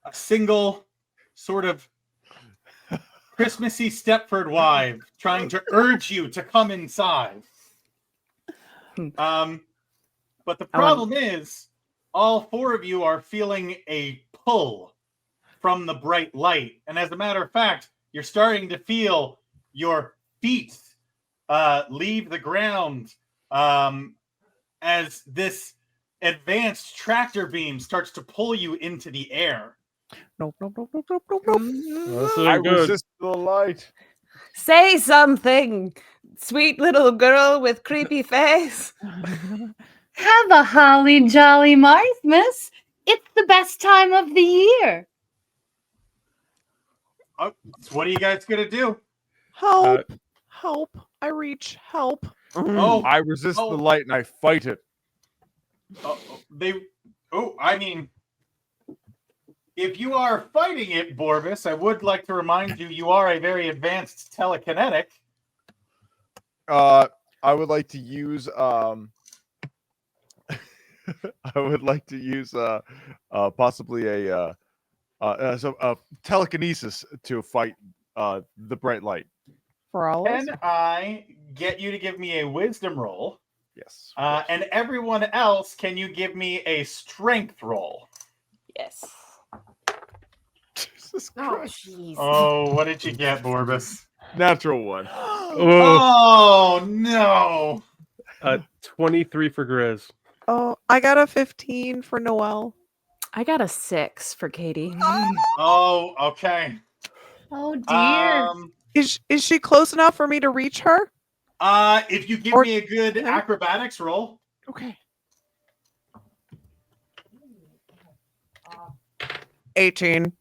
a single sort of Christmassy Stepford wife trying to urge you to come inside. But the problem is, all four of you are feeling a pull from the bright light. And as a matter of fact, you're starting to feel your feet leave the ground as this advanced tractor beam starts to pull you into the air. Nope. This I is good. resist the light. Say something, sweet little girl with creepy face. Have a holly jolly Marthmas. It's the best time of the year. So what are you guys gonna do? Help! Help! I reach. Help! Oh, I resist the light and I fight it. If you are fighting it, Borbus, I would like to remind you, you are a very advanced telekinetic. I would like to use possibly a telekinesis to fight the bright light. For all of us? Can I get you to give me a wisdom roll? Yes. And everyone else, can you give me a strength roll? Yes. Jesus Oh, Christ. jeez. Oh, what did you get, Borbus? Natural one. Oh, no. 23 for Grizz. Oh, I got a 15 for Noelle. I got a 6 for Katie. Oh, okay. Oh dear. Is she close enough for me to reach her? If you give me a good acrobatics roll. Okay. 18.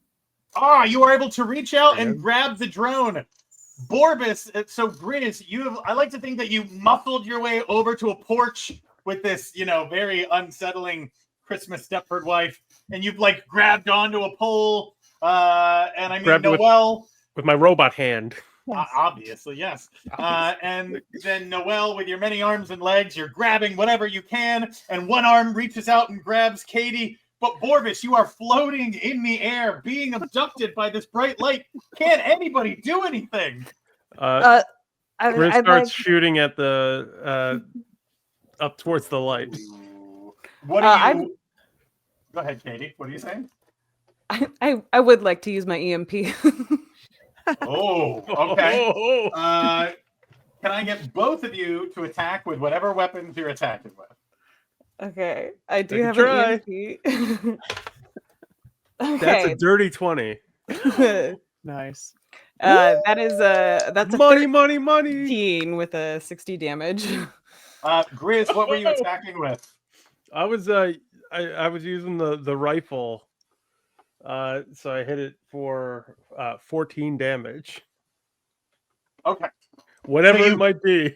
You are able to reach out and grab the drone. Borbus, so Grizz, I like to think that you muscled your way over to a porch with this, very unsettling Christmas Stepford wife, and you've like grabbed onto a pole, and I mean, Grabbed it Noelle. with my robot hand. Obviously, yes. And then Noelle, with your many arms and legs, you're grabbing whatever you can, and one arm reaches out and grabs Katie. But Borbus, you are floating in the air, being abducted by this bright light. Can't anybody do anything? Grizz starts shooting at the up towards the light. What are you? Go ahead, Katie. What are you saying? I would like to use my EMP. Oh, okay. Can I get both of you to attack with whatever weapons you're attacking with? Okay, I do Take a have try. an EMP. That's a dirty 20. Nice. That's a money 13 with a 60 damage. Grizz, what were you attacking with? I was I was using the rifle, so I hit it for 14 damage. Okay, whatever So it might be.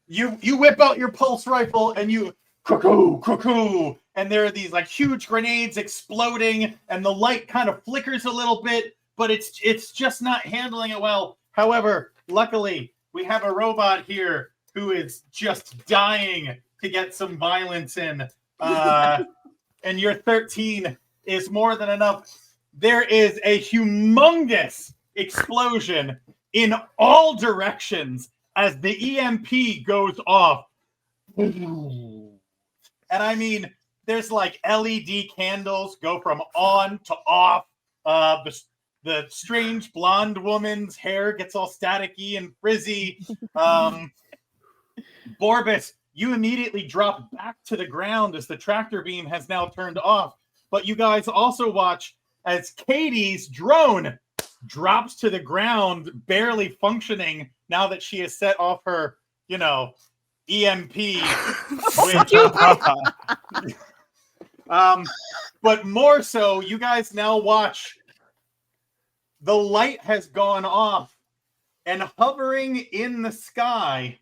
You whip out your pulse rifle and you cuckoo, and there are these like huge grenades exploding, and the light kind of flickers a little bit, but it's just not handling it well. However, luckily we have a robot here who is just dying to get some violence in, and your 13 is more than enough. There is a humongous explosion in all directions as the EMP goes off. And I mean, there's like LED candles go from on to off. The strange blonde woman's hair gets all staticky and frizzy. Borbus, you immediately drop back to the ground as the tractor beam has now turned off. But you guys also watch as Katie's drone drops to the ground, barely functioning now that she has set off her, EMP. But more so, you guys now watch. The light has gone off, and hovering in the sky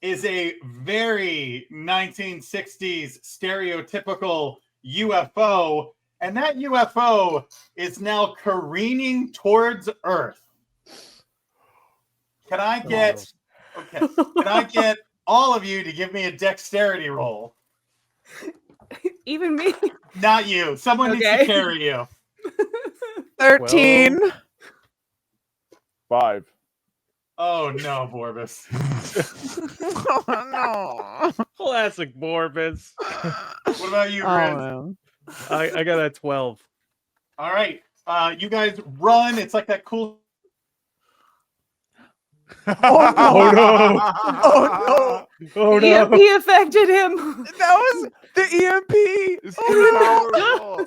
is a very 1960s stereotypical UFO, and that UFO is now careening towards Earth. Can I get all of you to give me a dexterity roll? Even me? Not you. Someone needs to carry you. 13. 5. Oh no, Borbus. Oh, no. Classic Borbus. What about you, Grizz? no. I got a 12. All right. You guys run. It's like that cool. Oh, no. Oh Oh, no. Oh no. EMP affected him. That was the EMP. It's too powerful.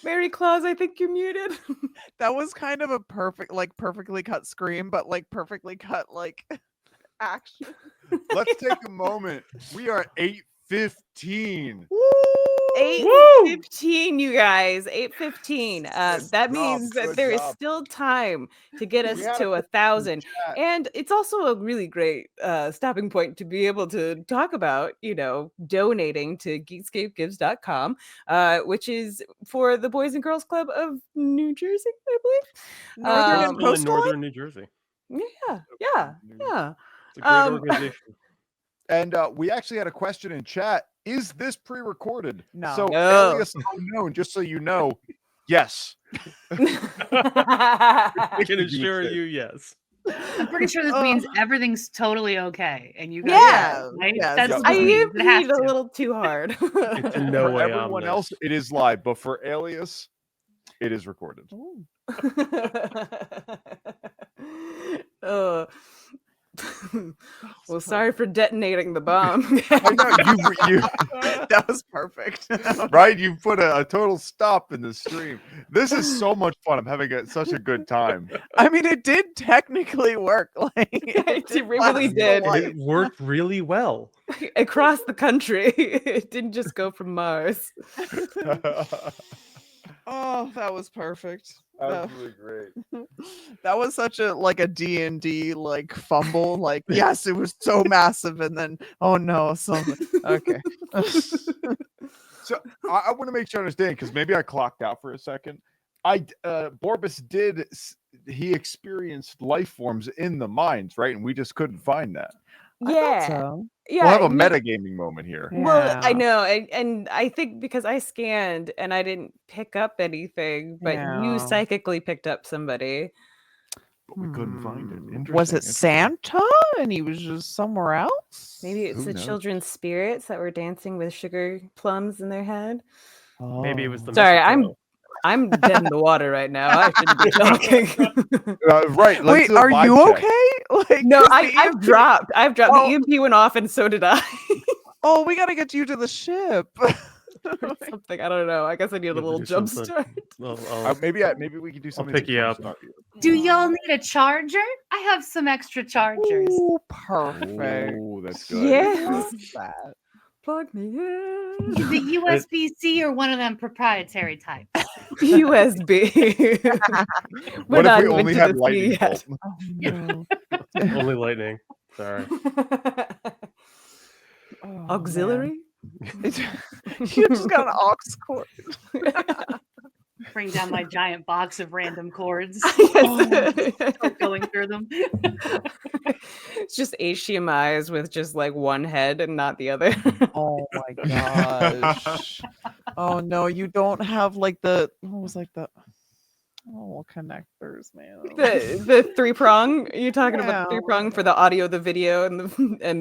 Mary Claus, I think you're muted. That was kind of a perfectly cut scream, but like perfectly cut action. Let's take a moment. We are 8:15. 8:15, you guys. 8:15. That means that good there is job. still time to get us We had to a 1,000. chat. And it's also a really great stopping point to be able to talk about, donating to geekscapegives.com, which is for the Boys and Girls Club of New Jersey, I believe. Northern and Still in Coastal. northern New Jersey. Yeah. It's a great organization. And we actually had a question in chat. Is this pre-recorded? No. So, No. alias unknown, just so you know, yes. I can assure you, yes. I'm pretty sure this means everything's totally okay, and you guys, Yeah. right? Yes. That's Yeah. what I this means. It has EMP'd a to. little too hard. It's in no For way everyone ominous. else, it is live, but for alias, it is recorded. Oh. Well, sorry for detonating the bomb. I know you That was perfect. right? You put a total stop in the stream. This is so much fun. I'm having such a good time. I mean, it did technically work. It really did. It worked really well. Across the country. It didn't just go from Mars. Oh, that was perfect. Absolutely great. That was such a like a D&D like fumble. Like, yes, it was so massive, and then oh no, so okay. So I want to make sure I understand because maybe I clocked out for a second. Borbus he experienced life forms in the mines, right? And we just couldn't find that. Yeah. So. Yeah. We'll have a he- metagaming moment here. Well, I Yeah. know, and I think because I scanned and I didn't pick up anything, but you Yeah. psychically picked up somebody. But we couldn't find it. Was Interesting, it Santa and he was just somewhere else? Maybe it's Who the knows? children's spirits that were dancing with sugar plums in their head. Maybe it was the Sorry, mistletoe. I'm dead in the water right now. I shouldn't be talking. Right. Let's Wait, do a are vibe you check. okay? Like, No, 'cause the I've EMP dropped. Oh. The EMP went off, and so did I. Oh, we gotta get you to the ship. Or something. I don't know. I guess I need a You have to little do jump something. start. Maybe we can do something. pick to you up. jumpstart you. Do y'all need a charger? I have some extra chargers. Ooh, perfect. Oh, that's good. Yes. That. Plug me in. The USB-C or one of them proprietary types. USB. We're What if not we even only to had the C lightning yet. bolt? Oh, no. Only lightning. Sorry. Oh, Auxiliary. man. You just got an aux cord. Bring down my giant box of random cords. Yes. Start going through them. It's just HDMI's with just like one head and not the other. Oh my gosh. Oh no, you don't have like the what was like the connectors, man. the three prong. You're talking about the Yeah. three prong for the audio, the video, and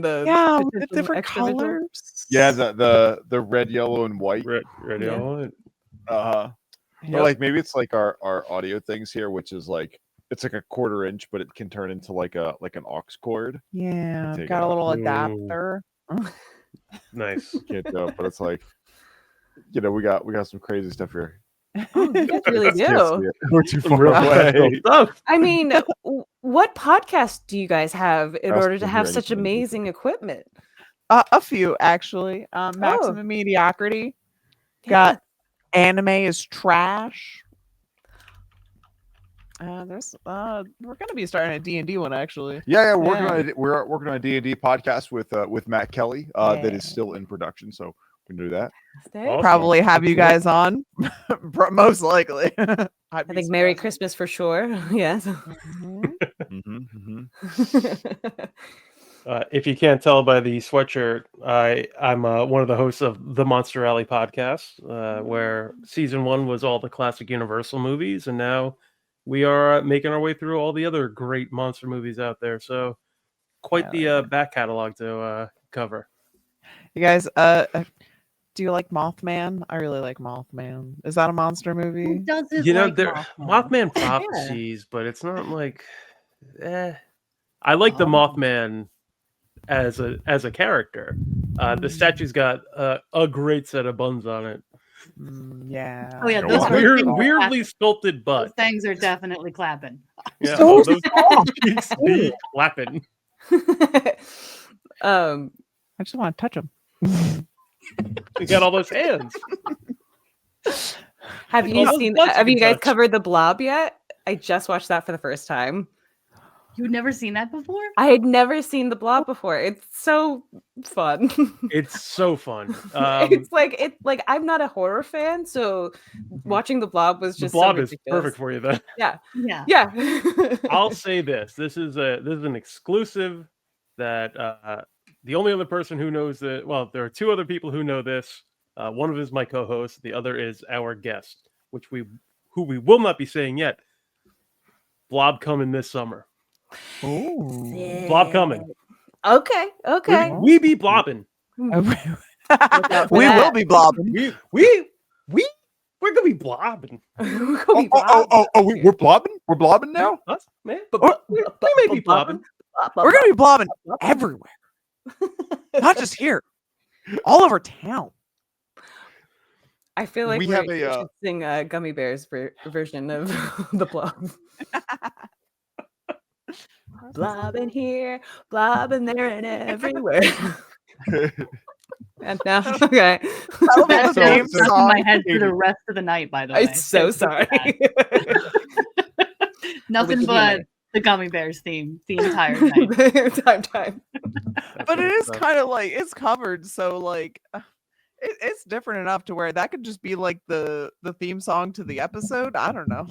the Yeah, with the potential different extra visual? colors. Yeah, the red, yellow, and white. Ready Yeah. on it. Yep. Or like maybe it's like our audio things here, which is like it's like a 1/4 inch, but it can turn into like an aux cord. Yeah, Take got it a out. little Ooh. adapter. Nice. Can't do it, but it's like we got some crazy stuff here. Oh, you guys really Can't see do. it. We're too far Real away. professional stuff. I mean, what podcast do you guys have in Ask order to them have here such anything. amazing equipment? A few actually. Maximum Mediocrity. Got Anime is Trash. We're gonna be starting a D&D one actually. Yeah, we're working on a D&D podcast with Matt Kelly that Yeah. is still in production, so we can do that. Awesome. Probably have you guys on. Most likely. I think Merry Christmas for sure. Yes. If you can't tell by the sweatshirt, I'm one of the hosts of the Monster Alley podcast, where season 1 was all the classic Universal movies, and now we are making our way through all the other great monster movies out there. So, quite the back catalog to cover. You guys, do you like Mothman? I really like Mothman. Is that a monster movie? Doesn't You know, like there Mothman Yeah. prophecies, but it's not like. I like the Mothman as a character. The statue's got a great set of buns on it. Yeah. Oh yeah, Go those on. things are Weirdly clapping. sculpted Those butt. things are definitely clapping. Yeah, So those cheeks be clapping. I just want to touch them. You got all those hands. Have All you those seen? butts you Have you can guys touch. covered the Blob yet? I just watched that for the first time. You've never seen that before? I had never seen the Blob before. It's so fun. It's so fun. It's like I'm not a horror fan, so watching the Blob was The just Blob so is ridiculous. perfect for you then. Yeah, Yeah. yeah. I'll say this: this is an exclusive that the only other person who knows that. Well, there are 2 other people who know this. One of them is my co-host. The other is our guest, who we will not be saying yet. Blob coming this summer. Ooh. Blob coming. Okay, okay. We be blobbing. Look out for We that. will be blobbing. We're gonna be blobbing. We're gonna be blobbing. We're blobbing. We're blobbing now. Us, man. We We may be blobbing. We're gonna be blobbing everywhere. Not just here. All over town. I feel like We we have should sing Gummy Bears version of the Blob. Blobbing here, blobbing there, and everywhere. And now, okay. That'll be That's the So- theme stuck in song. my head for the rest of the night, by the way. I'm so sorry. Nothing give you but my- the Gummy Bears theme the entire night. time. But it is kind of like it's covered, so like it's different enough to where that could just be like the theme song to the episode. I don't know.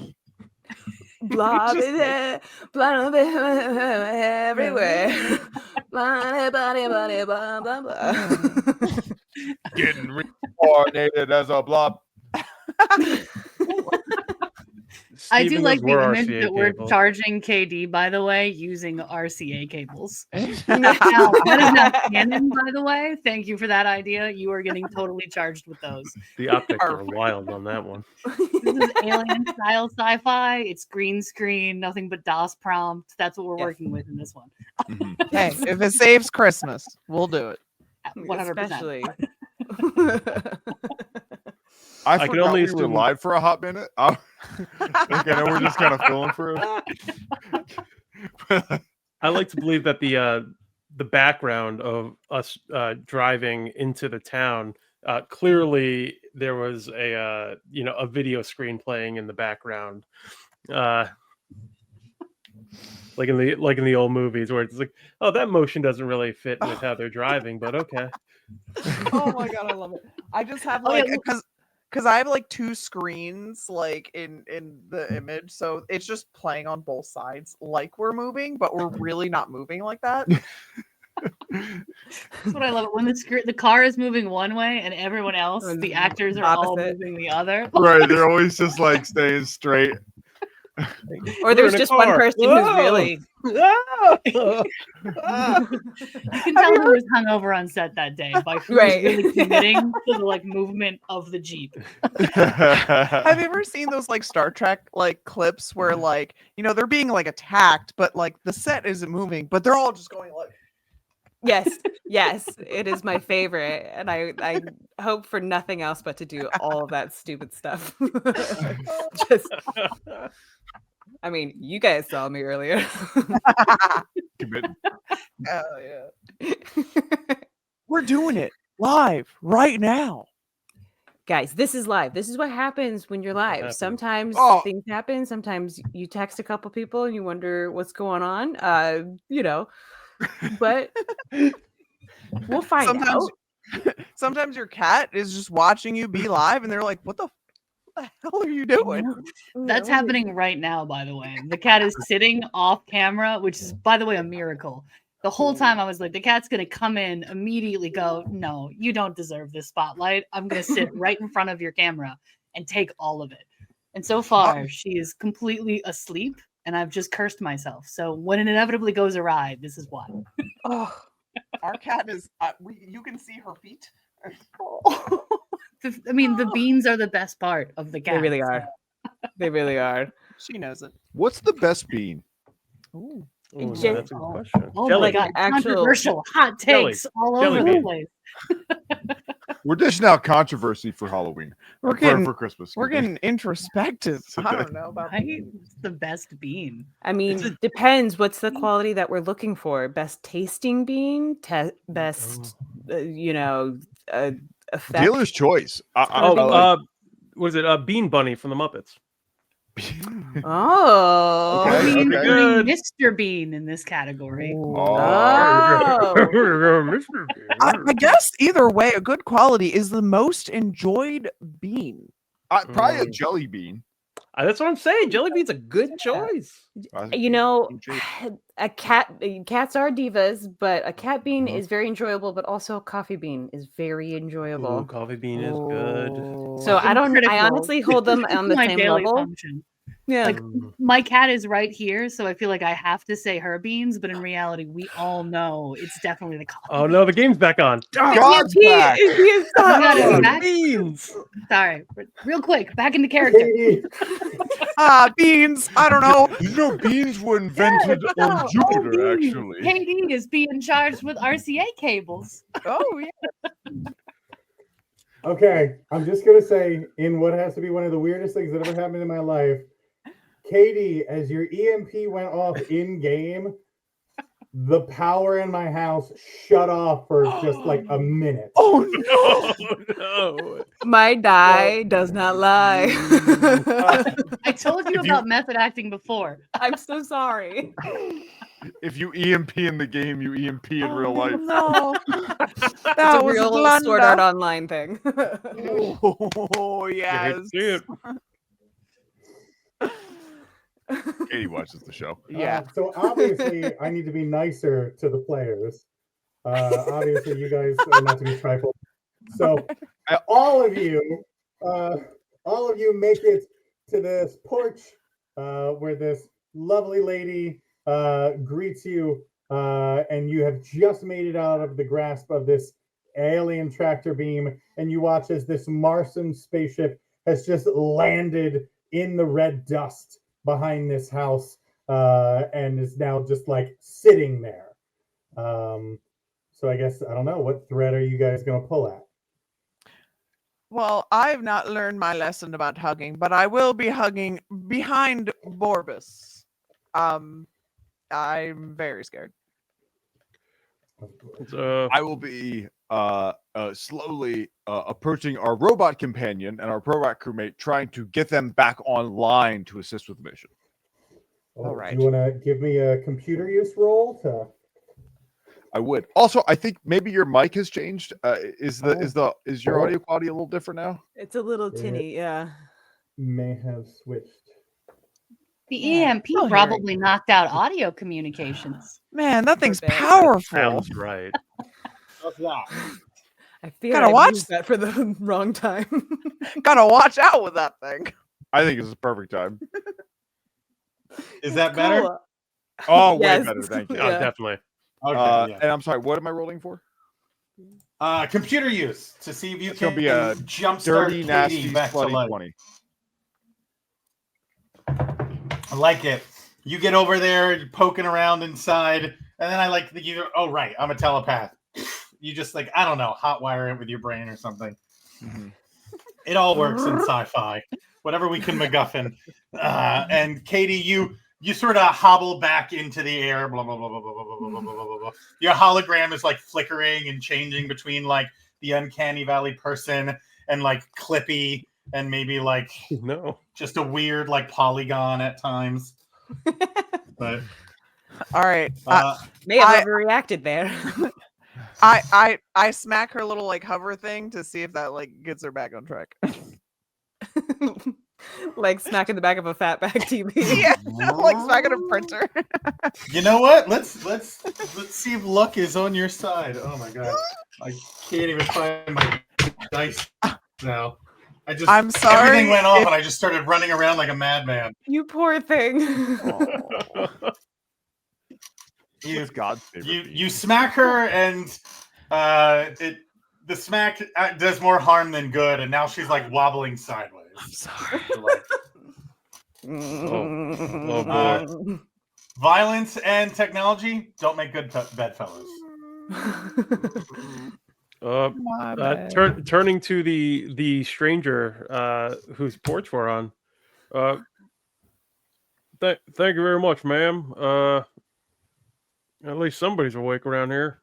Blah, Just blah, blah, blah, everywhere. Blah, blah, blah, blah, blah, blah. Getting reincarnated as a blob. I do Steven like knows where the image RCA that we're cables. charging KD, by the way, using RCA cables. Now, Yeah. that is not canon, by the way. Thank you for that idea. You are getting totally charged with those. The optics are wild on that one. This is alien style sci-fi. It's green screen, nothing but DOS prompt. That's what we're working with in this one. Hey, if it saves Christmas, we'll do it. 100%. Especially. I can forgot only we were assume- live for a hot minute. Like, I know we're just kind of filling through. I like to believe that the background of us driving into the town, clearly there was a video screen playing in the background, like in the old movies where it's like, oh, that motion doesn't really fit with how they're driving, but okay. Oh my god, I love it. I just have Oh, yeah, like because I have like two screens like in the image, so it's just playing on both sides like we're moving, but we're really not moving like that. That's what I love. When the car is moving one way and everyone else, the actors are all Opposite. moving the other. Right, they're always just like staying straight. Or there's in a just one car. person who's really. You can tell who was hungover on set that day by who was Right. really committing to the like movement of the Jeep. Have you ever seen those like Star Trek like clips where like they're being like attacked, but like the set isn't moving, but they're all just going like. Yes, it is my favorite, and I hope for nothing else but to do all of that stupid stuff. Just, I mean, you guys saw me earlier. Oh yeah. We're doing it live right now. Guys, this is live. This is what happens when you're live. happens. Sometimes Oh. things happen. Sometimes you text a couple people and you wonder what's going on. But we'll find out. Sometimes your cat is just watching you be live, and they're like, "What the hell are you doing?" That's happening right now, by the way. The cat is sitting off camera, which is, by the way, a miracle. The whole time I was like, the cat's going to come in, immediately go, no, you don't deserve this spotlight. I'm going to sit right in front of your camera and take all of it. And so far, she is completely asleep, and I've just cursed myself. So when it inevitably goes awry, this is why. Oh, our cat is. You can see her feet. I mean, the beans are the best part of the cat. They really are. They really are. She knows it. What's the best bean? Ooh. Ooh, Jen- that's a good question. Oh Jelly my god, bean. Actual- controversial hot Jelly. takes all Jelly over the bean. place. We're dishing out controversy for Halloween. We're For- getting for Christmas. we're getting introspective. I don't know about Right? It's the best bean. I mean, depends. What's the quality that we're looking for? Best tasting bean, best, effect. Dealer's choice. What is it? Bean Bunny from the Muppets. Oh, Okay, We're okay. Good. Mr. Bean in this category. Oh. I guess either way, a good quality is the most enjoyed bean. Probably a jelly bean. That's what I'm saying. Jelly bean's a good choice. Cats are divas, but a cat bean Uh-huh. is very enjoyable, but also a coffee bean is very enjoyable. Ooh, coffee bean is good. So I Critical. honestly hold them on the My same daily level. function. Yeah. Like my cat is right here, so I feel like I have to say her beans, but in reality, we all know it's definitely the coffee. Oh no, the game's back on. God's back. Beans. Sorry, real quick, back into character. Beans. I don't know. Beans were invented on Jupiter, actually. KD is being charged with RCA cables. Oh yeah. Okay, I'm just gonna say, in what has to be one of the weirdest things that ever happened in my life, Katie, as your EMP went off in game, the power in my house shut off for just like a minute. Oh no, no. My die does not lie. I told you If you- about method acting before. I'm so sorry. If you EMP in the game, you EMP in real life. No, It's that a was a real blunder. Sword Art Online thing. Oh You hate yes. to see it. Katie watches the show. Yeah. So obviously, I need to be nicer to the players. Obviously, you guys are not to be trifled. So all of you make it to this porch where this lovely lady greets you, and you have just made it out of the grasp of this alien tractor beam, and you watch as this Martian spaceship has just landed in the red dust behind this house, and is now just like sitting there. So I guess I don't know, what thread are you guys gonna pull at? Well, I've not learned my lesson about hugging, but I will be hugging behind Borbus. I'm very scared. I will be slowly approaching our robot companion and our robot crewmate, trying to get them back online to assist with the mission. All right. Do you want to give me a computer use roll to? I would. Also, I think maybe your mic has changed. Is your audio quality a little different now? It's a little tinny, yeah. May have switched. The EMP Oh, probably knocked out audio communications. Man, that thing's bit. powerful. Sounds right. What's that? I fear Gotta I watch- used that for the wrong time. Gotta watch out with that thing. I think it's a perfect time. Is that better? Cool. Oh, way Yes. better. Thank you. Yeah. Definitely. Okay. Yeah. And I'm sorry, what am I rolling for? Computer use to see if you It's gonna can be a jumpstart Dirty, Katie nasty, back to slutty life. 20. I like it. You get over there, you're poking around inside, and then I like that you. Oh right, I'm a telepath. You just like, I don't know, hotwire it with your brain or something. It all works in sci-fi. Whatever we can MacGuffin. And Katie, you sort of hobble back into the air. Blah blah blah blah blah blah blah blah blah blah blah. Your hologram is like flickering and changing between like the Uncanny Valley person and like Clippy and maybe like just a weird like polygon at times. But All right. May have overreacted there. I smack her little like hover thing to see if that like gets her back on track. Like smacking the back of a fatback TV. Yeah, like smacking a printer. you know what? Let's see if luck is on your side. Oh my god, I can't even find my dice now. I'm sorry. Everything went off, and I just started running around like a madman. You poor thing. You smack her, and the smack does more harm than good, and now she's like wobbling sideways. I'm sorry. Oh boy. Violence and technology don't make good bedfellows. Turning to the stranger whose porch we're on. Thank you very much, ma'am. At least somebody's awake around here.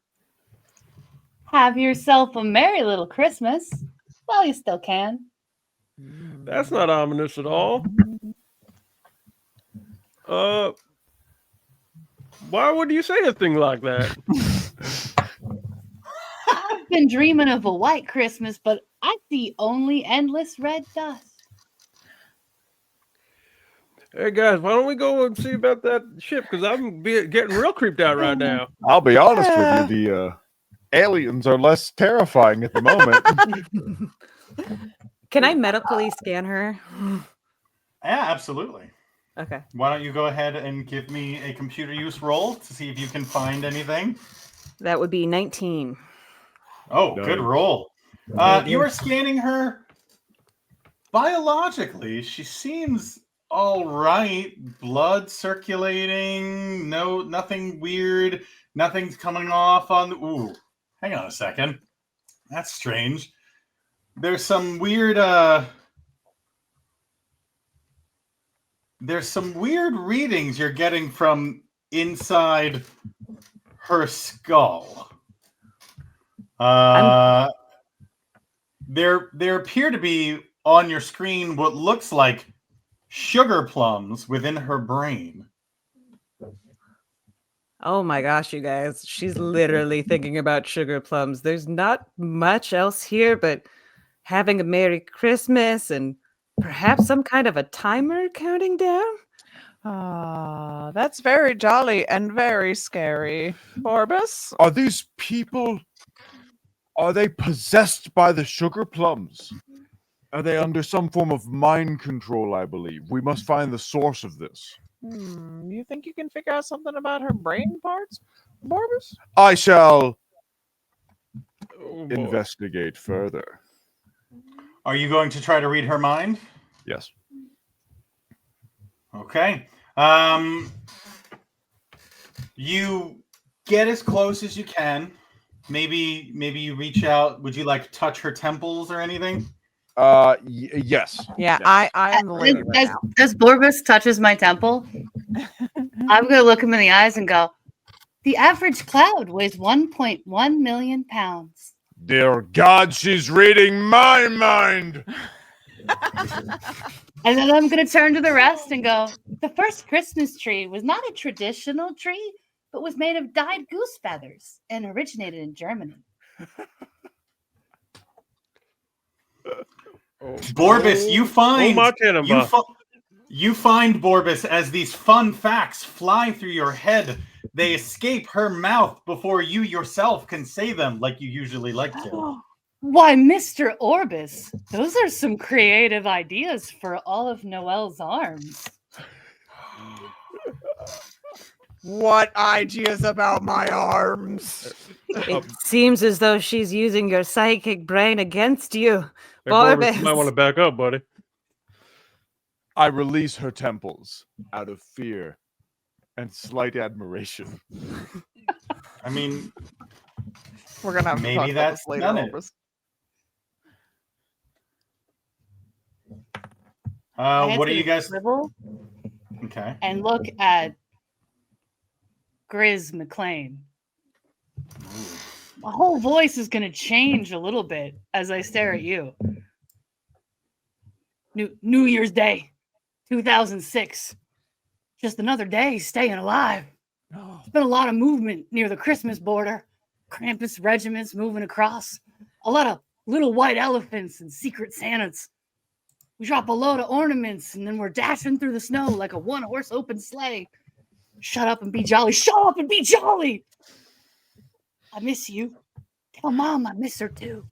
Have yourself a merry little Christmas. Well, you still can. That's not ominous at all. Why would you say a thing like that? I've been dreaming of a white Christmas, but I see only endless red dust. Hey guys, why don't we go and see about that ship? Because I'm getting real creeped out right now. I'll be honest with you, the aliens are less terrifying at the moment. Can I medically scan her? Yeah, absolutely. Okay. Why don't you go ahead and give me a computer use roll to see if you can find anything? That would be 19. Oh, good roll. You are scanning her. Biologically, she seems all right. Blood circulating. No, nothing weird. Nothing's coming off on. Ooh, hang on a second. That's strange. There's some weird. There's some weird readings you're getting from inside her skull. There appear to be on your screen what looks like sugar plums within her brain. Oh my gosh, you guys. She's literally thinking about sugar plums. There's not much else here but having a Merry Christmas and perhaps some kind of a timer counting down. Ah, that's very jolly and very scary. Borbus? Are these people? Are they possessed by the sugar plums? Are they under some form of mind control, I believe? We must find the source of this. You think you can figure out something about her brain parts, Borbus? I shall Oh, boy. investigate further. Are you going to try to read her mind? Yes. Okay. You get as close as you can. Maybe you reach out. Would you like touch her temples or anything? Yes. Yeah, I am the lady right now. As Borbus touches my temple, I'm going to look him in the eyes and go, the average cloud weighs 1.1 million pounds. Dear God, she's reading my mind. And then I'm going to turn to the rest and go, the first Christmas tree was not a traditional tree, but was made of dyed goose feathers and originated in Germany. Borbus, you find my Tannenbaum. you find Borbus as these fun facts fly through your head. They escape her mouth before you yourself can say them like you usually like to. Why, Mr. Orbis, those are some creative ideas for all of Noelle's arms. What ideas about my arms? It seems as though she's using your psychic brain against you. Hey, Borbus, Borbus. you might want to back up, buddy. I release her temples out of fear and slight admiration. I mean, We're gonna have to maybe talk about that's this later, done it. Orbis. What are you guys? Swivel Okay. and look at Grizz McLean. My whole voice is going to change a little bit as I stare at you. New Year's Day, 2006. Just another day staying alive. There's been a lot of movement near the Christmas border. Krampus regiments moving across. A lot of little white elephants and secret Santas. We drop a load of ornaments and then we're dashing through the snow like a one-horse open sleigh. Shut up and be jolly. Shut up and be jolly. I miss you. Tell Mom I miss her too.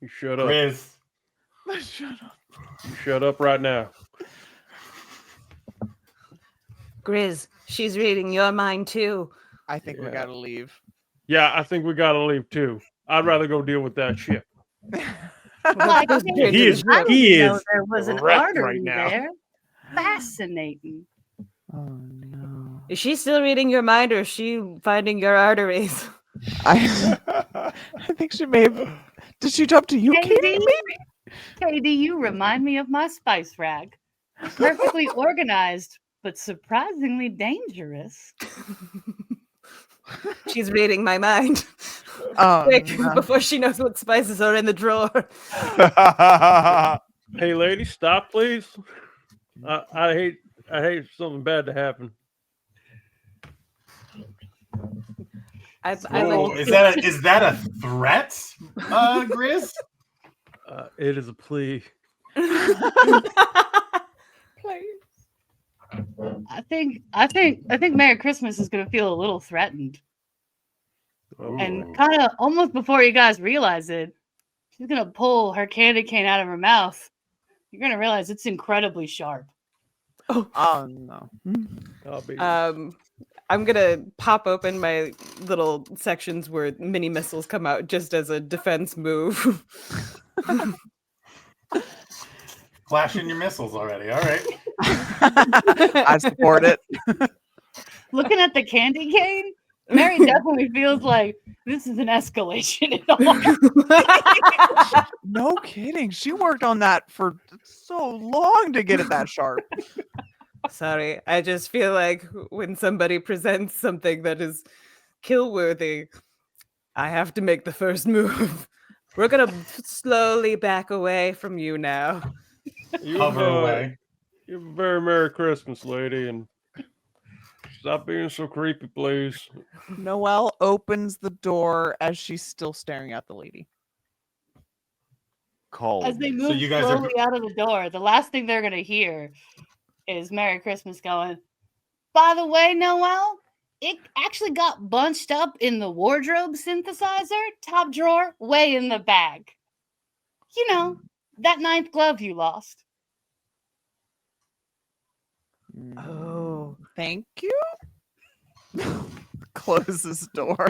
You shut up. Grizz. Shut up. You shut up right now. Grizz, she's reading your mind too. I think we Yeah. gotta leave. Yeah, I think we gotta leave too. I'd rather go deal with that shit. Like, He is. I didn't He know is. there was an wrecked artery right now. there. Fascinating. Oh no. Is she still reading your mind or is she finding your arteries? I think she may have. Did she jump to you, Katie? Katie, Katie, you remind me of my spice rack. Perfectly organized, but surprisingly dangerous. She's reading my mind. Oh, Quick, no. before she knows what spices are in the drawer. Hey, lady, stop, please. I hate something bad to happen. Whoa, is that a threat, Grizz? It is a plea. Please. I think Merry Christmas is gonna feel a little threatened. And kind of almost before you guys realize it, she's gonna pull her candy cane out of her mouth. You're gonna realize it's incredibly sharp. Oh no. I'll be. I'm gonna pop open my little sections where mini missiles come out just as a defense move. Flashing your missiles already. All right. I support it. Looking at the candy cane, Mary definitely feels like this is an escalation at all. No kidding. She worked on that for so long to get it that sharp. Sorry, I just feel like when somebody presents something that is kill worthy, I have to make the first move. We're gonna slowly back away from you now. Hover away. You have a very Merry Christmas, lady, and stop being so creepy, please. Noelle opens the door as she's still staring at the lady. Call As they me. move you guys are- slowly out of the door, the last thing they're gonna hear is Merry Christmas going, by the way, Noel, it actually got bunched up in the wardrobe synthesizer, top drawer, way in the bag. You know, that 9th glove you lost. Oh. Thank you. Closes door.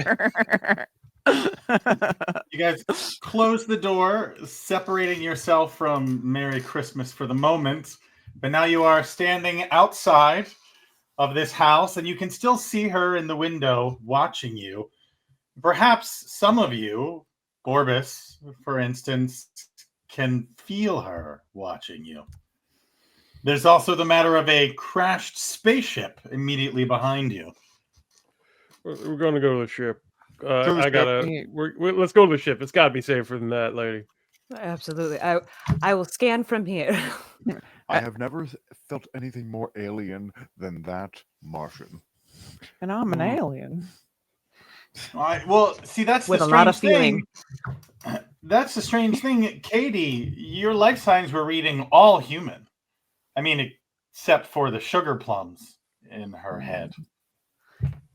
You guys close the door, separating yourself from Merry Christmas for the moment. But now you are standing outside of this house, and you can still see her in the window watching you. Perhaps some of you, Borbus, for instance, can feel her watching you. There's also the matter of a crashed spaceship immediately behind you. We're gonna go to the ship. To the I ship. gotta. Let's go to the ship. It's got to be safer than that, lady. Absolutely. I will scan from here. I have never felt anything more alien than that Martian. And I'm an alien. All right. Well, see, that's With the a lot of strange thing. That's the strange thing, Katie. Your life signs were reading all human. I mean, except for the sugar plums in her head.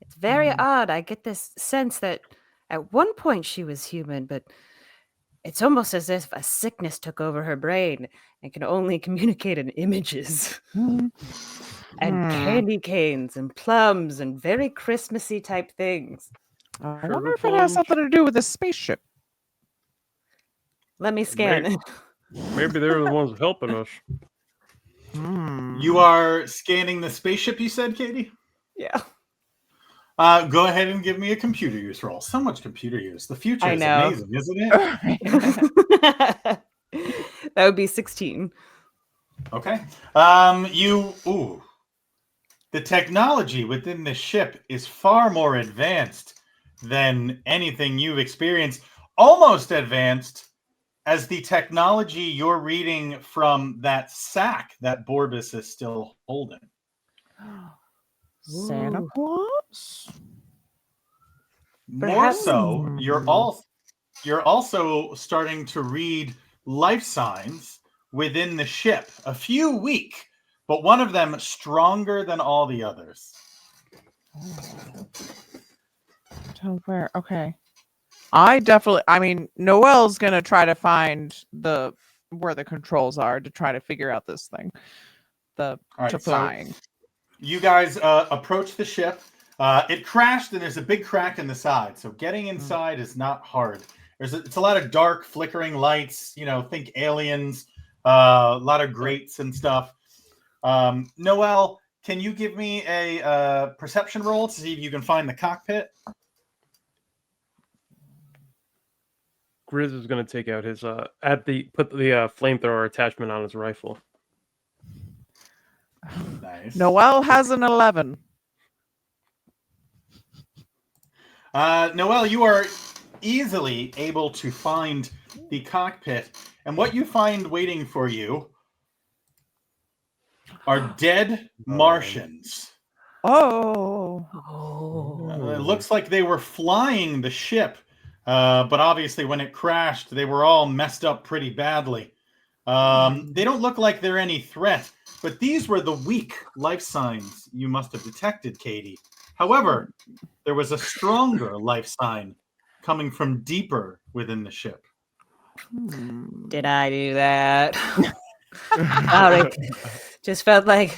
It's very odd. I get this sense that at one point she was human, but it's almost as if a sickness took over her brain and can only communicate in images. And candy canes and plums and very Christmassy type things. I wonder if it has something to do with this spaceship. Let me scan it. Maybe they're the ones helping us. You are scanning the spaceship, you said, Katie? Yeah. Go ahead and give me a computer use roll. So much computer use. The future I is know. amazing, isn't it? That would be 16. Okay. The technology within this ship is far more advanced than anything you've experienced. Almost advanced as the technology you're reading from that sack that Borbus is still holding. Santa Claus? More Perhaps- so, you're also starting to read life signs within the ship. A few weak, but one of them stronger than all the others. Tell where? Okay. I mean, Noelle's gonna try to find where the controls are to try to figure out this thing. All right, To so flying. you guys approach the ship. It crashed, and there's a big crack in the side. So getting inside is not hard. It's a lot of dark, flickering lights. You know, think aliens. A lot of grates and stuff. Noelle, can you give me a perception roll to see if you can find the cockpit? Grizz is gonna take out his put the flamethrower attachment on his rifle. Nice. Noelle has an 11. Noelle, you are easily able to find the cockpit, and what you find waiting for you are dead Martians. Oh. It looks like they were flying the ship, but obviously when it crashed, they were all messed up pretty badly. They don't look like they're any threat, but these were the weak life signs you must have detected, Katie. However, there was a stronger life sign coming from deeper within the ship. Did I do that? Sorry. Just felt like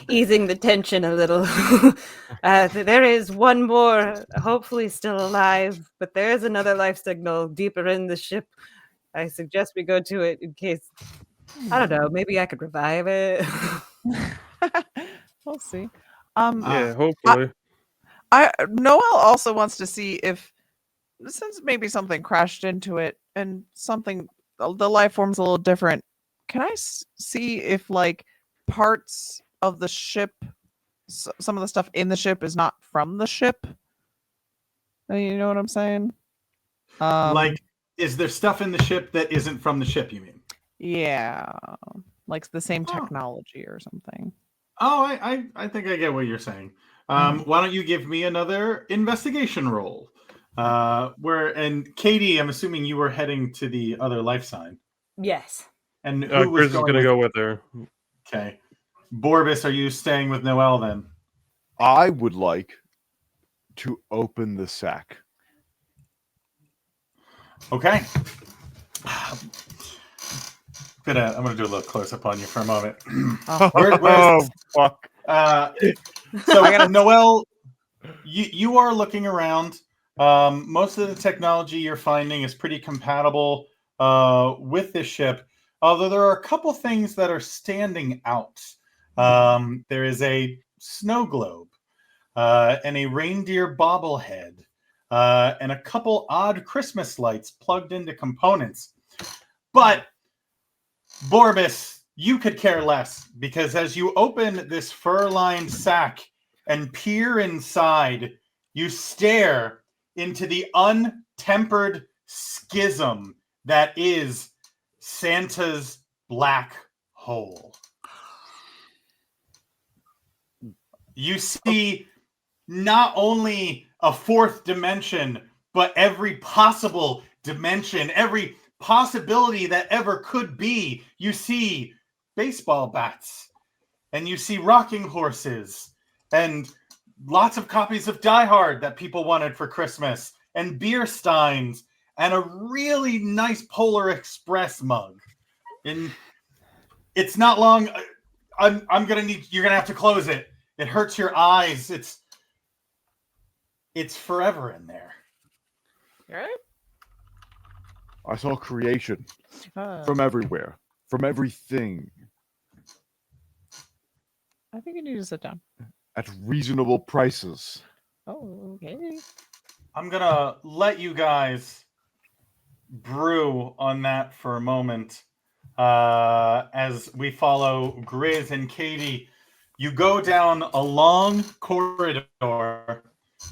easing the tension a little. There is one more, hopefully still alive, but there is another life signal deeper in the ship. I suggest we go to it in case, I don't know, maybe I could revive it. We'll see. Yeah, hopefully. Noelle also wants to see if, since maybe something crashed into it and the life form's a little different, can I see if like parts of the ship, some of the stuff in the ship is not from the ship. You know what I'm saying? Like, is there stuff in the ship that isn't from the ship, you mean? Yeah, like the same technology or something. Oh, I think I get what you're saying. Why don't you give me another investigation roll? And Katie, I'm assuming you were heading to the other life sign. Yes. And who was Grizz is going to go with her. Okay. Borbus, are you staying with Noelle then? I would like to open the sack. Okay. I'm gonna do a little close up on you for a moment. Oh, fuck. So Noelle, you are looking around. Most of the technology you're finding is pretty compatible with this ship, although there are a couple things that are standing out. There is a snow globe and a reindeer bobblehead and a couple odd Christmas lights plugged into components. But Borbus, you could care less, because as you open this fur-lined sack and peer inside, you stare into the untempered schism that is Santa's black hole. You see not only a fourth dimension, but every possible dimension, every possibility that ever could be. You see baseball bats, and you see rocking horses, and lots of copies of Die Hard that people wanted for Christmas, and beer steins, and a really nice Polar Express mug. And it's not long. You're gonna have to close it. It hurts your eyes. It's forever in there. You right? I saw creation from everywhere, from everything. I think you need to sit down. At reasonable prices. Oh, okay. I'm gonna let you guys brew on that for a moment as we follow Grizz and Katie. You go down a long corridor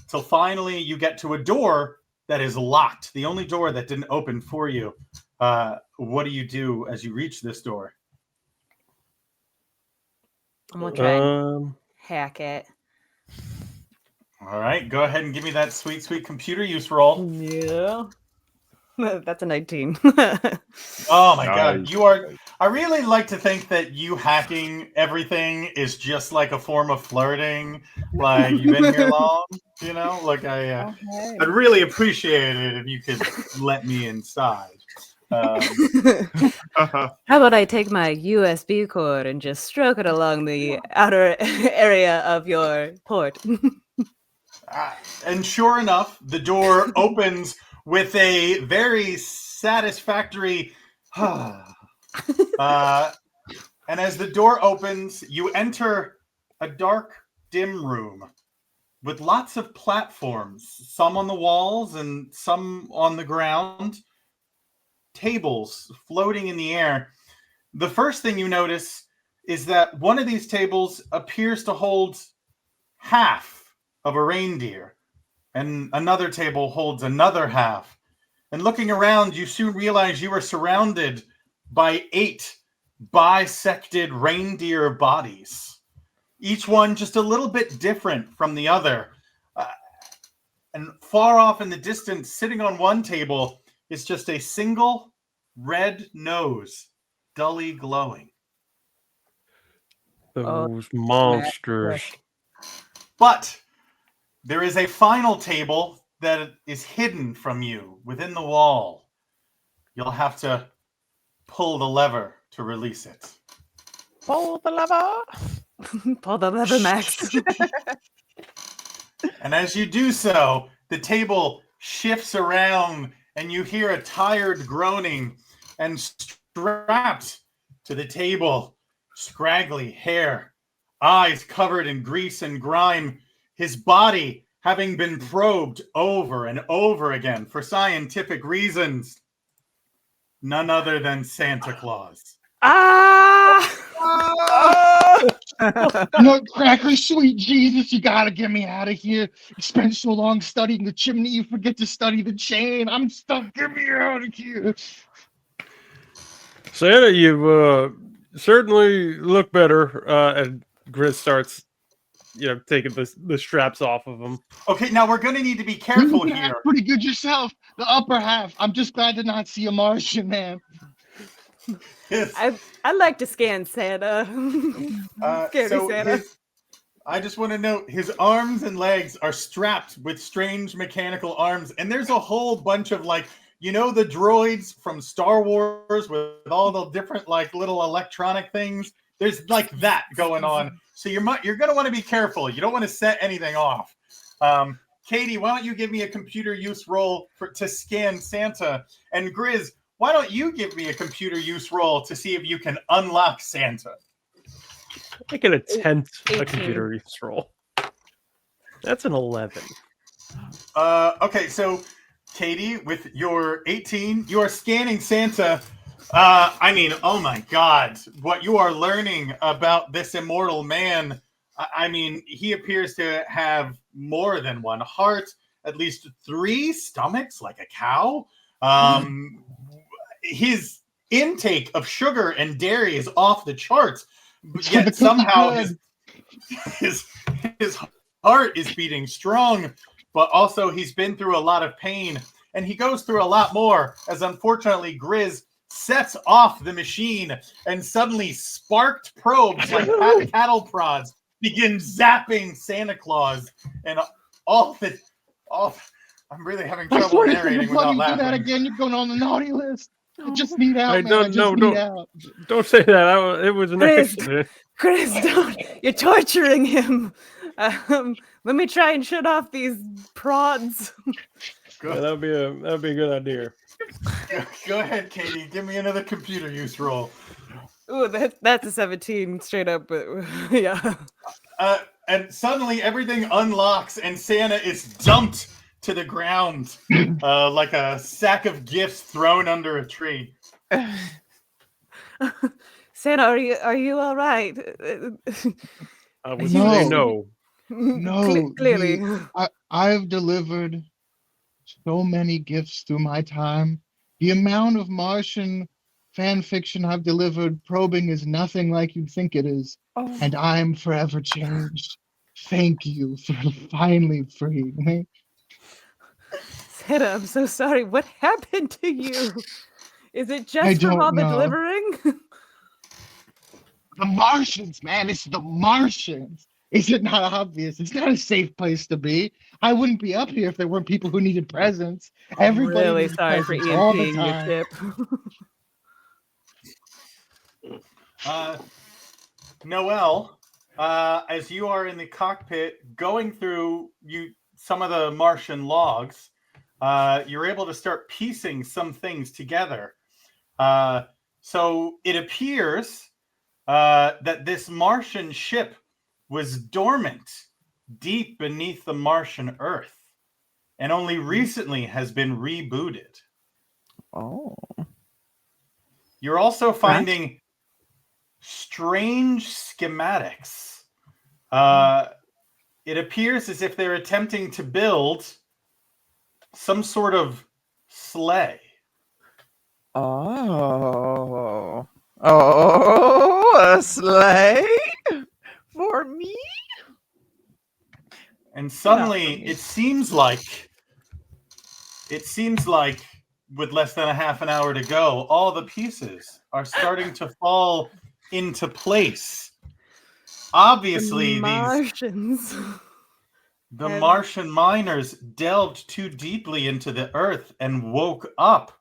till finally you get to a door that is locked. The only door that didn't open for you. What do you do as you reach this door? I'm gonna try and hack it. All right, go ahead and give me that sweet, sweet computer use roll. Yeah. That's a 19. Oh my god, you are. I really like to think that you hacking everything is just like a form of flirting. Like, you've been here long, you know? Like, I'd really appreciate it if you could let me inside. How about I take my USB cord and just stroke it along the outer area of your port? And sure enough, the door opens with a very satisfactory and as the door opens, you enter a dark, dim room with lots of platforms, some on the walls and some on the ground, tables floating in the air. The first thing you notice is that one of these tables appears to hold half of a reindeer, and another table holds another half. And looking around, you soon realize you are surrounded by 8 bisected reindeer bodies, each one just a little bit different from the other. And far off in the distance, sitting on one table, is just a single red nose, dully glowing. Those monsters. But there is a final table that is hidden from you within the wall. You'll have to pull the lever to release it. Pull the lever. Pull the lever, Max. And as you do so, the table shifts around and you hear a tired groaning, and strapped to the table, scraggly hair, eyes covered in grease and grime, his body having been probed over and over again for scientific reasons, none other than Santa Claus. Nutcracker, sweet Jesus, you gotta get me out of here. You spent so long studying the chimney, you forget to study the chain. I'm stuck. Get me out of here. Santa, you certainly look better. And Grizz starts, taking the straps off of him. Okay, now we're gonna need to be You careful can here. act pretty good yourself. The upper half. I'm just glad to not see a Martian, man. I'd like to scan Santa. Scary Santa. I just want to note his arms and legs are strapped with strange mechanical arms, and there's a whole bunch of the droids from Star Wars with all the different little electronic things. There's that going on, so you're gonna want to be careful. You don't want to set anything off. Katie, why don't you give me a computer use roll to scan Santa, and Grizz, why don't you give me a computer use roll to see if you can unlock Santa? I can attempt 18. a computer use roll. That's an 11. Okay, so Katie, with your 18, you are scanning Santa. Oh my God, what you are learning about this immortal man. He appears to have more than one heart, at least 3 stomachs, like a cow. His intake of sugar and dairy is off the charts, but yet somehow his heart is beating strong, but also he's been through a lot of pain, and he goes through a lot more as unfortunately Grizz sets off the machine, and suddenly sparked probes like cattle prods begin zapping Santa Claus, and I'm really having trouble narrating without laughing. Do that again, you're going on the naughty list. I just need out, I man. don't I just need out. Don't say that. It was an accident. Chris, don't! You're torturing him. Let me try and shut off these prods. Yeah, that'd be a good idea. Go ahead, Katie. Give me another computer use roll. Ooh, that's a 17 straight up. But yeah. And suddenly everything unlocks, and Santa is dumped to the ground like a sack of gifts thrown under a tree. Santa, are you all right? I would say no. No, clearly. I've delivered so many gifts through my time. The amount of Martian fan fiction I've delivered probing is nothing like you'd think it is. Oh. And I'm forever changed. Thank you for finally freeing me. Santa, I'm so sorry. What happened to you? Is it just from all the delivering? The Martians, man. It's the Martians. Is it not obvious? It's not a safe place to be. I wouldn't be up here if there weren't people who needed presents. Everybody really needs sorry for presents all the EMPing your time. ship. Noelle, as you are in the cockpit going through some of the Martian logs, you're able to start piecing some things together. So it appears that this Martian ship was dormant deep beneath the Martian Earth, and only recently has been rebooted. Oh. You're also finding strange schematics. It appears as if they're attempting to build some sort of sleigh. Oh, a sleigh for me? And suddenly it seems like with less than a half an hour to go, all the pieces are starting to fall into place. Obviously, Martians. The Martian miners delved too deeply into the earth and woke up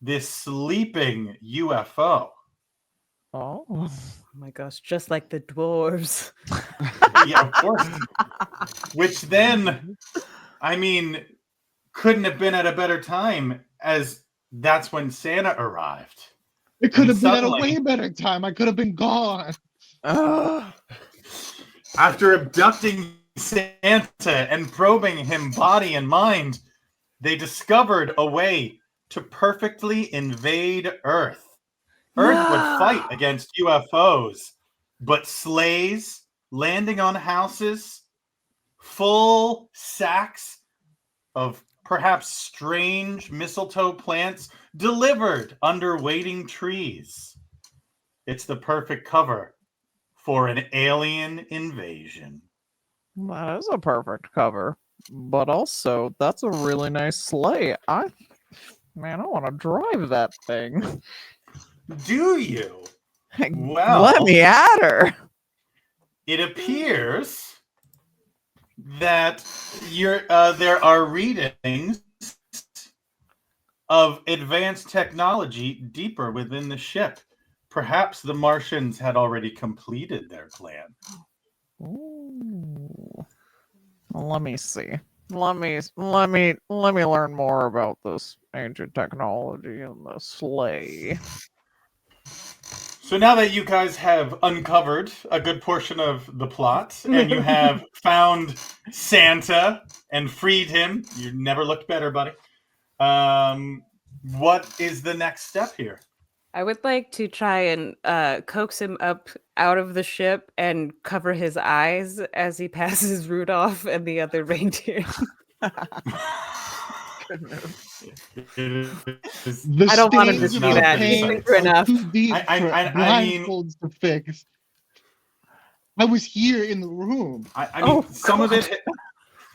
this sleeping UFO. Oh my gosh, just like the dwarves. Yeah, of course. Which then, couldn't have been at a better time, as that's when Santa arrived. It could have been at a way better time. I could have been gone. After abducting Santa and probing him body and mind, they discovered a way to perfectly invade Earth. Earth would fight against UFOs, but sleighs landing on houses, full sacks of perhaps strange mistletoe plants delivered under waiting trees. It's the perfect cover for an alien invasion. That is a perfect cover. But also, that's a really nice sleigh. I want to drive that thing. Do you? Let Well, me at her. it appears that there are readings of advanced technology deeper within the ship. Perhaps the Martians had already completed their plan. Ooh. Let me see. Let me learn more about this ancient technology and the sleigh. So now that you guys have uncovered a good portion of the plot and you have found Santa and freed him, you never looked better, buddy. What is the next step here? I would like to try and coax him up out of the ship and cover his eyes as he passes Rudolph and the other reindeer. I don't want him to see that. He's bigger enough. I mean, blindfolds to fix. I was here in the room. I mean, some of it.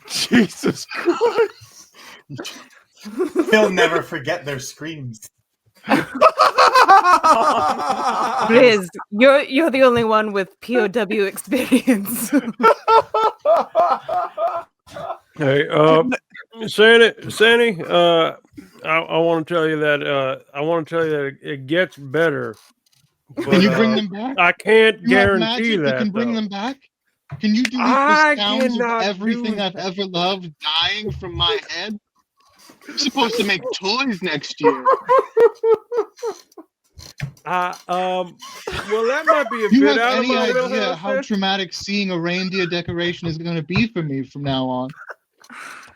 Jesus Christ! He'll never forget their screams. Riz, you're the only one with POW experience. Hey, Sandy, I want to tell you that it gets better. Can you bring them back? I can't You have guarantee magic that. can bring them back. Can you delete I the sounds of cannot everything I've ever loved dying from my head? I'm supposed to make toys next year. Well, that might be a Do you bit have out of any my idea wheelhouse how there. traumatic seeing a reindeer decoration is going to be for me from now on?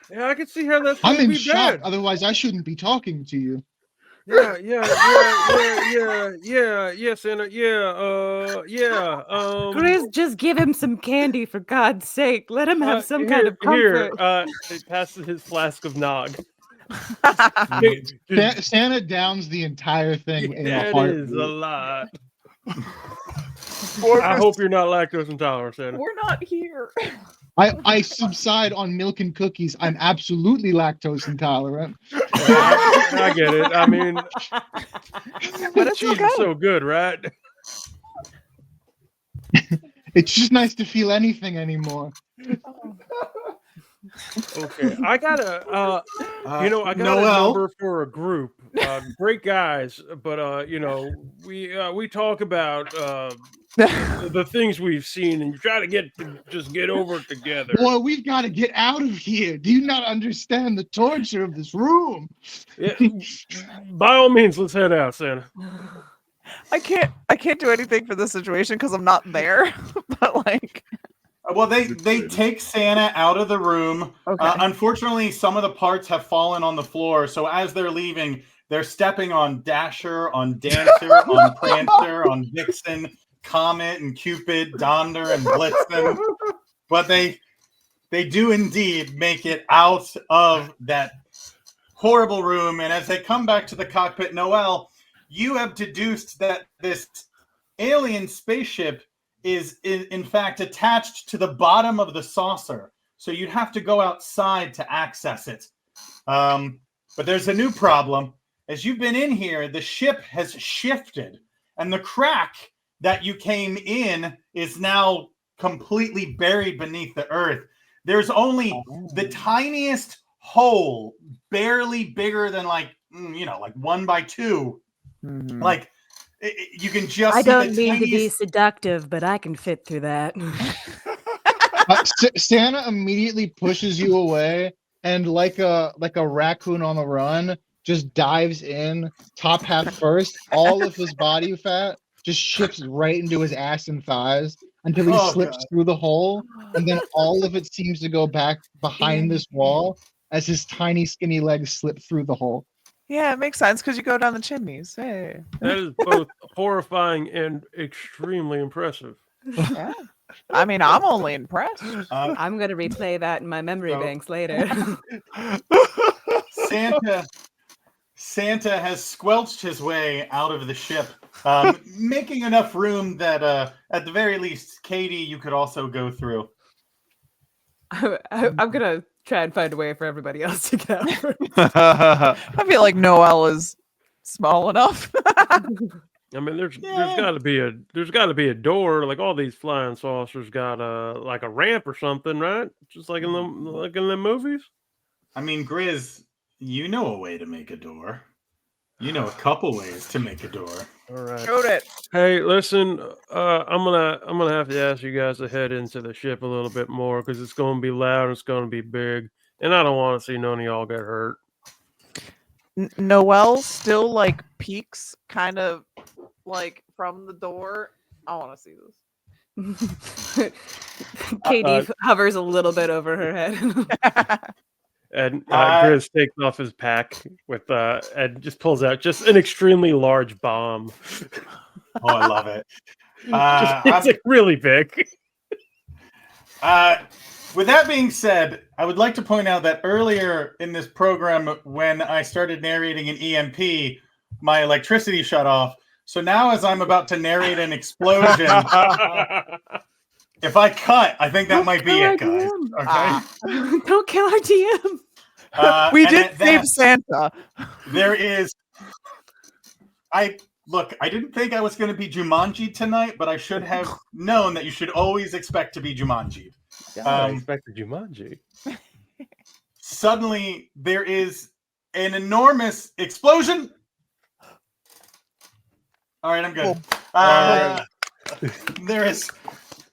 Yeah, I can see how that's I'm going to in be shock. bad. Otherwise, I shouldn't be talking to you. Yeah, Santa, Grizz, just give him some candy for God's sake. Let him have some kind of comfort. He passes his flask of nog. Santa downs the entire thing in a That heartbeat. is a lot. I hope you're not lactose intolerant, Santa. We're not here. I subside on milk and cookies. I'm absolutely lactose intolerant. I get it. I mean, But it's cheese okay. is so good, right? It's just nice to feel anything anymore. Okay, I got a Noel? number for a group. Great guys, but we talk about the things we've seen, and you try to get over it together. Boy, we've got to get out of here. Do you not understand the torture of this room? Yeah, by all means, let's head out, Santa. I can't do anything for this situation because I'm not there. But like, Well, they take Santa out of the room. Okay. Unfortunately, some of the parts have fallen on the floor. So as they're leaving, they're stepping on Dasher, on Dancer, on Prancer, on Vixen, Comet, and Cupid, Donder, and Blitzen. But they do indeed make it out of that horrible room. And as they come back to the cockpit, Noel, you have deduced that this alien spaceship is in fact attached to the bottom of the saucer. So you'd have to go outside to access it. But there's a new problem. As you've been in here, the ship has shifted, and the crack that you came in is now completely buried beneath the earth. There's only the tiniest hole, barely bigger than like 1 by 2. Mm-hmm. Like you can just. I see don't the mean to be tiniest... seductive, but I can fit through that. Santa immediately pushes you away, and like a raccoon on the run, just dives in, top half first. All of his body fat just shifts right into his ass and thighs until he slips through the hole, and then all of it seems to go back behind this wall as his tiny, skinny legs slip through the hole. Yeah, it makes sense because you go down the chimneys. Hey. That is both horrifying and extremely impressive. Yeah. I mean, I'm only impressed. I'm gonna replay that in my memory banks later. Santa has squelched his way out of the ship, making enough room that, at the very least, Katie, you could also go through. I'm gonna try and find a way for everybody else to get out first. I feel like Noelle is small enough. I mean, there's got to be a door. Like all these flying saucers got like a ramp or something, right? Just like in the movies. I mean, Grizz, you know a way to make a door. You know a couple ways to make a door. All right. Shoot it. Hey, listen, I'm gonna have to ask you guys to head into the ship a little bit more because it's gonna be loud and it's gonna be big, and I don't want to see none of y'all get hurt. Noelle still like peeks kind of like from the door. I want to see this. Katie hovers a little bit over her head. And Grizz takes off his pack with and just pulls out just an extremely large bomb. Oh, I love it. It's like really big. With that being said, I would like to point out that earlier in this program, when I started narrating an EMP, my electricity shut off. So now, as I'm about to narrate an explosion, if I cut, I think that might be it, guys. Okay? Don't kill our DM. We did save Santa. There is. I didn't think I was going to be Jumanji tonight, but I should have known that you should always expect to be Jumanji. I expected Jumanji. Suddenly, there is an enormous explosion. All right, I'm good. There is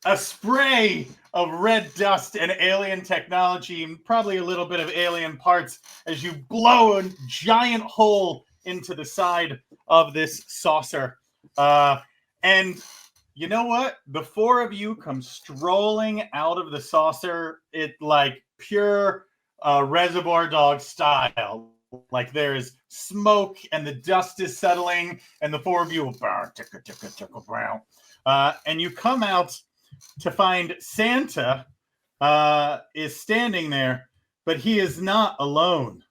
a spray of red dust and alien technology, and probably a little bit of alien parts, as you blow a giant hole into the side of this saucer. And you know what? The four of you come strolling out of the saucer, like pure Reservoir Dog style. Like there's smoke and the dust is settling, and the four of you and you come out to find Santa is standing there, but he is not alone.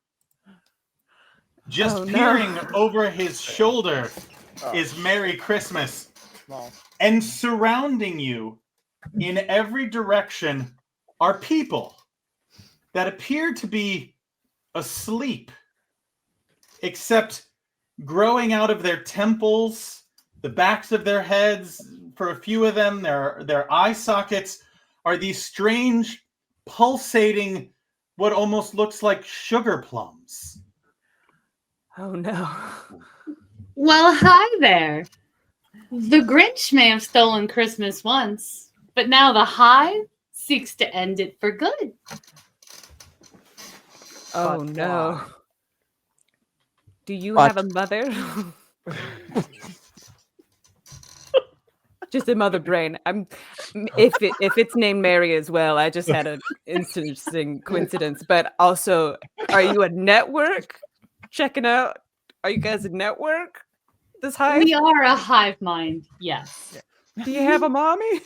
Just peering over his shoulder is Merry Christmas. And surrounding you in every direction are people that appear to be asleep, except growing out of their temples, the backs of their heads, for a few of them, their eye sockets are these strange, pulsating, what almost looks like sugar plums. Oh no. Well, hi there. The Grinch may have stolen Christmas once, but now the Hive seeks to end it for good. Oh no. Do you have a mother? Just a mother brain. If it's named Mary as well, I just had an interesting coincidence. But also, are you a network? Checking out. Are you guys a network? This hive? We are a hive mind, yes. Do you have a mommy?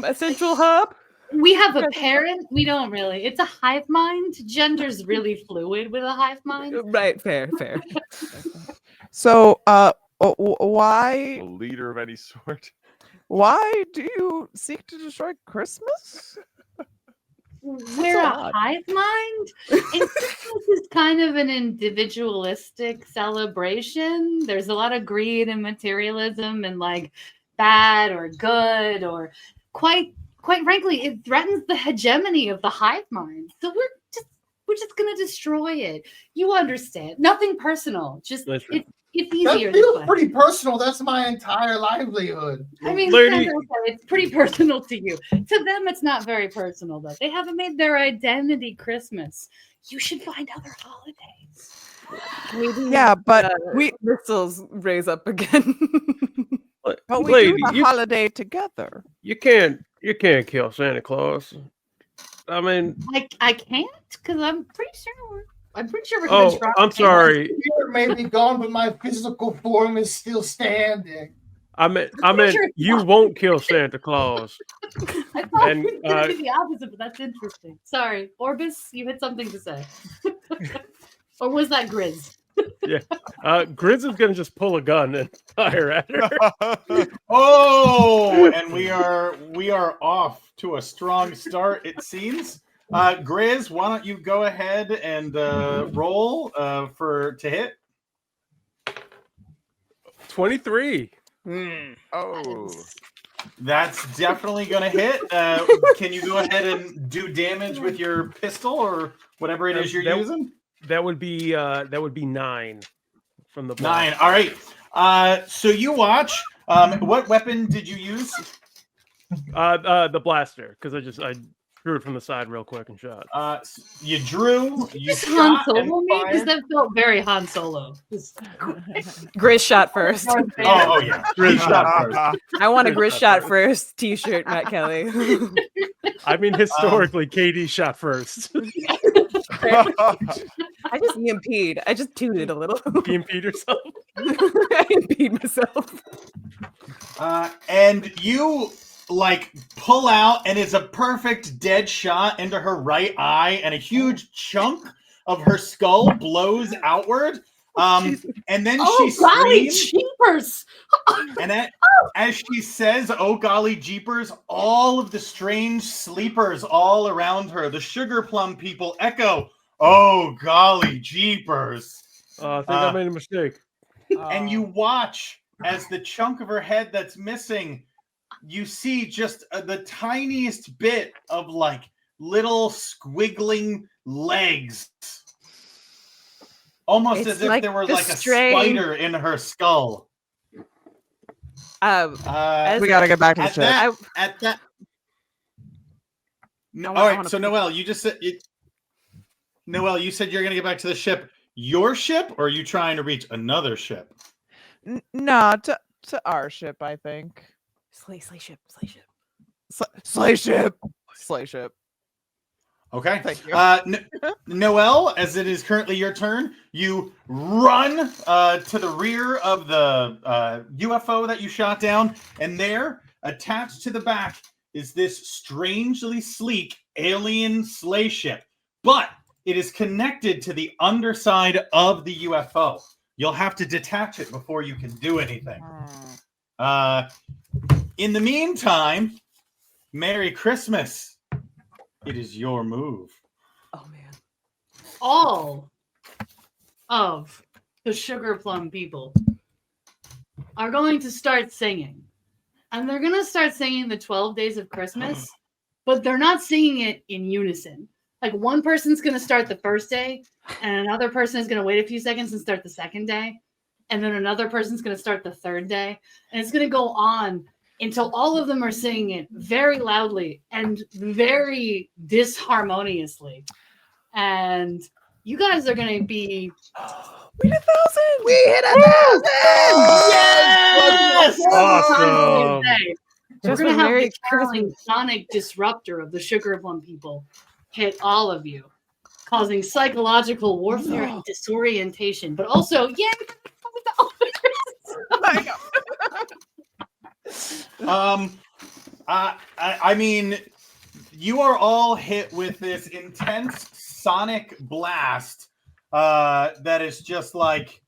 A central hub? We have a parent. We don't really. It's a hive mind. Gender's really fluid with a hive mind. Right, fair. So, why A leader of any sort. why do you seek to destroy Christmas? We're a hive mind. And Christmas is kind of an individualistic celebration. There's a lot of greed and materialism and like bad or good, or quite frankly, it threatens the hegemony of the hive mind. So we're just gonna destroy it. You understand? Nothing personal. Just it's easier. That feels pretty personal. That's my entire livelihood. I mean, it's pretty personal to you. To them, it's not very personal, though. They haven't made their identity Christmas. You should find other holidays. Yeah, but missiles raise up again. But we do the holiday together. You can't kill Santa Claus. I mean, I can't because I'm pretty sure we're Oh, gonna try. I'm sorry. Spirit may be gone, but my physical form is still standing. I meant sure it's you not. won't kill Santa Claus. I thought And, it was going to be the opposite, but that's interesting. Sorry, Orbis, you had something to say. Or was that Grizz? Yeah, Grizz is gonna just pull a gun and fire at her. Oh, and we are off to a strong start, it seems. Grizz, why don't you go ahead and roll to hit? 23. Oh. That's definitely going to hit. Can you go ahead and do damage with your pistol or whatever it is you're using? That would be 9 from the ball. 9. All right. So you watch. What weapon did you use? The blaster, because I drew it from the side real quick and shot. You drew. You Is Han shot Solo and me? Because fired. that felt very Han Solo. Grizz shot first. Oh yeah, Grizz shot first. I want a Grizz shot first T-shirt, Matt Kelly. I mean, historically, KD shot first. I just EMP'd. I just tooted a little. EMP'd yourself? I EMP'd myself. And you like pull out, and it's a perfect dead shot into her right eye, and a huge chunk of her skull blows outward. And then she golly screams. jeepers! And as she says, "Oh golly jeepers!" all of the strange sleepers all around her, the sugar plum people, echo, "Oh golly jeepers!" I think I made a mistake. And you watch as the chunk of her head that's missing, you see just the tiniest bit of like little squiggling legs. Almost It's as if like there were the like a strange- spider in her skull. We gotta get back to the at ship. that. I All wanna right, so Noelle, you just said Noelle, you said you're going to get back to the ship. Your ship, or are you trying to reach another ship? No, to our ship, I think. Slay ship. Slay ship. Okay. Thank you. Noelle, as it is currently your turn, you run to the rear of the UFO that you shot down, and there, attached to the back, is this strangely sleek alien sleigh ship. But it is connected to the underside of the UFO. You'll have to detach it before you can do anything. In the meantime, Merry Christmas. It is your move. Oh man. All of the sugar plum people are going to start singing. And they're going to start singing the 12 Days of Christmas, but they're not singing it in unison. Like one person's going to start the first day, and another person is going to wait a few seconds and start the second day. And then another person's going to start the third day. And it's going to go on until all of them are singing it very loudly and very disharmoniously. And you guys are going to be... We hit 1,000! We hit 1,000! Yes! Awesome. We're Just going to have Merry the caroling sonic disruptor of the sugar plum people hit all of you, causing psychological warfare and disorientation, but also, yay! I mean, you are all hit with this intense sonic blast that is just like,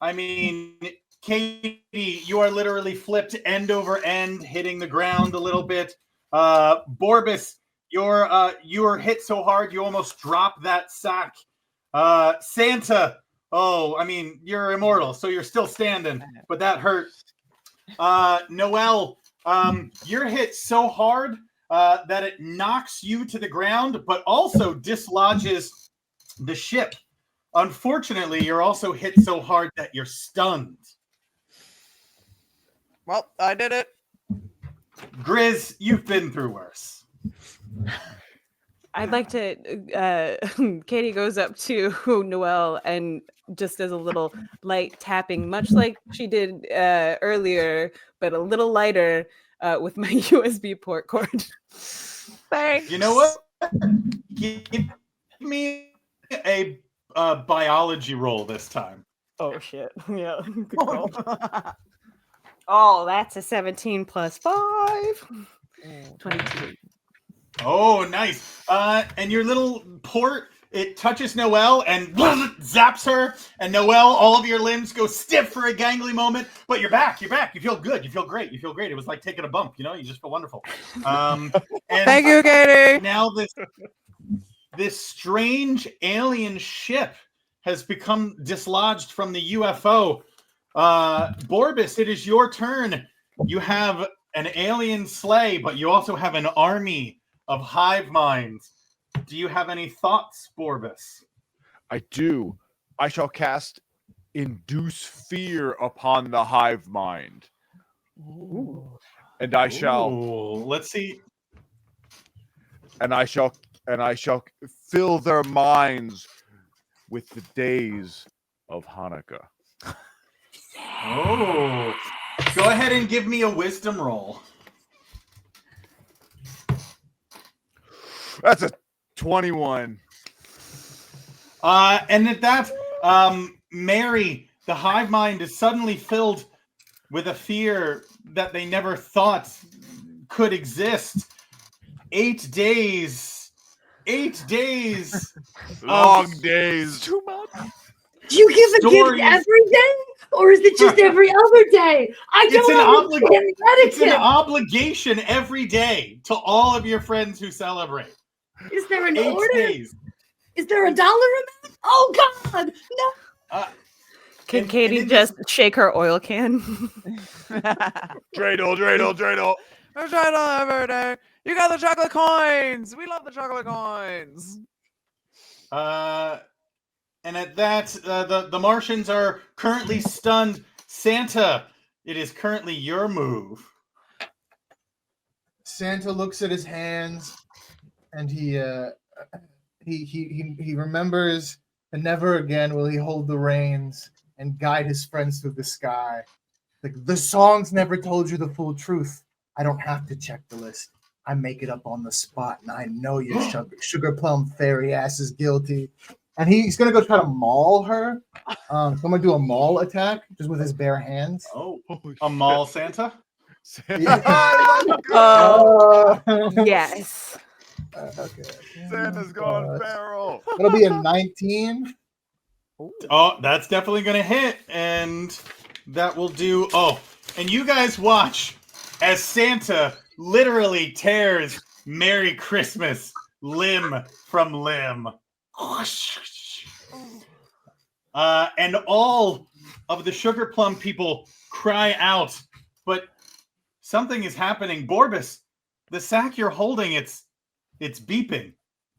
I mean, Katie, you are literally flipped end over end, hitting the ground a little bit. Borbis, you are hit so hard you almost drop that sack. Santa, oh, I mean, you're immortal, so you're still standing, but that hurt. Noelle, you're hit so hard that it knocks you to the ground, but also dislodges the ship. Unfortunately, you're also hit so hard that you're stunned. Well, I did it. Grizz, you've been through worse. I'd like to. Katie goes up to Noelle and just does a little light tapping, much like she did earlier, but a little lighter with my USB port cord. Thanks. You know what? Give me a biology roll this time. Oh shit! Yeah, good call. Oh, that's a 17 plus 5. 22. Oh, nice. And your little port, it touches Noelle and zaps her. And Noelle, all of your limbs go stiff for a gangly moment, but you're back. You're back. You feel good. You feel great. You feel great. It was like taking a bump, you know? You just feel wonderful. And Thank you, Katie. now this strange alien ship has become dislodged from the UFO. Borbus, it is your turn. You have an alien sleigh, but you also have an army of hive minds. Do you have any thoughts, Borbus? I do. I shall cast Induce Fear upon the hive mind. Ooh. And I shall. Ooh, let's see. And I shall fill their minds with the days of Hanukkah. Oh. Go ahead and give me a wisdom roll. That's a 21. And at that, Mary, the hive mind is suddenly filled with a fear that they never thought could exist. 8 days. 8 days. Long days. Too much. Do you give a gift every day? Or is it just every other day? I don't understand the It's an etiquette. obligation every day to all of your friends who celebrate. Is there an 8 order? days. Is there $1 amount? Oh God, no! Can Katie just shake her oil can? Dreidel, Dreidel, Dreidel. There's Dreidel every day. You got the chocolate coins. We love the chocolate coins. And at that, the Martians are currently stunned. Santa, it is currently your move. Santa looks at his hands, and he remembers that never again will he hold the reins and guide his friends through the sky. Like, the songs never told you the full truth. I don't have to check the list. I make it up on the spot, and I know your sugar plum fairy ass is guilty. And he's gonna go try to maul her. So I'm gonna do a maul attack just with his bare hands. Oh, a maul Santa? Yes. Okay. Santa's gone feral. It'll be a 19. Oh, that's definitely going to hit. And that will do. Oh, and you guys watch as Santa literally tears Merry Christmas limb from limb. And all of the sugar plum people cry out. But something is happening. Borbus, the sack you're holding, it's beeping.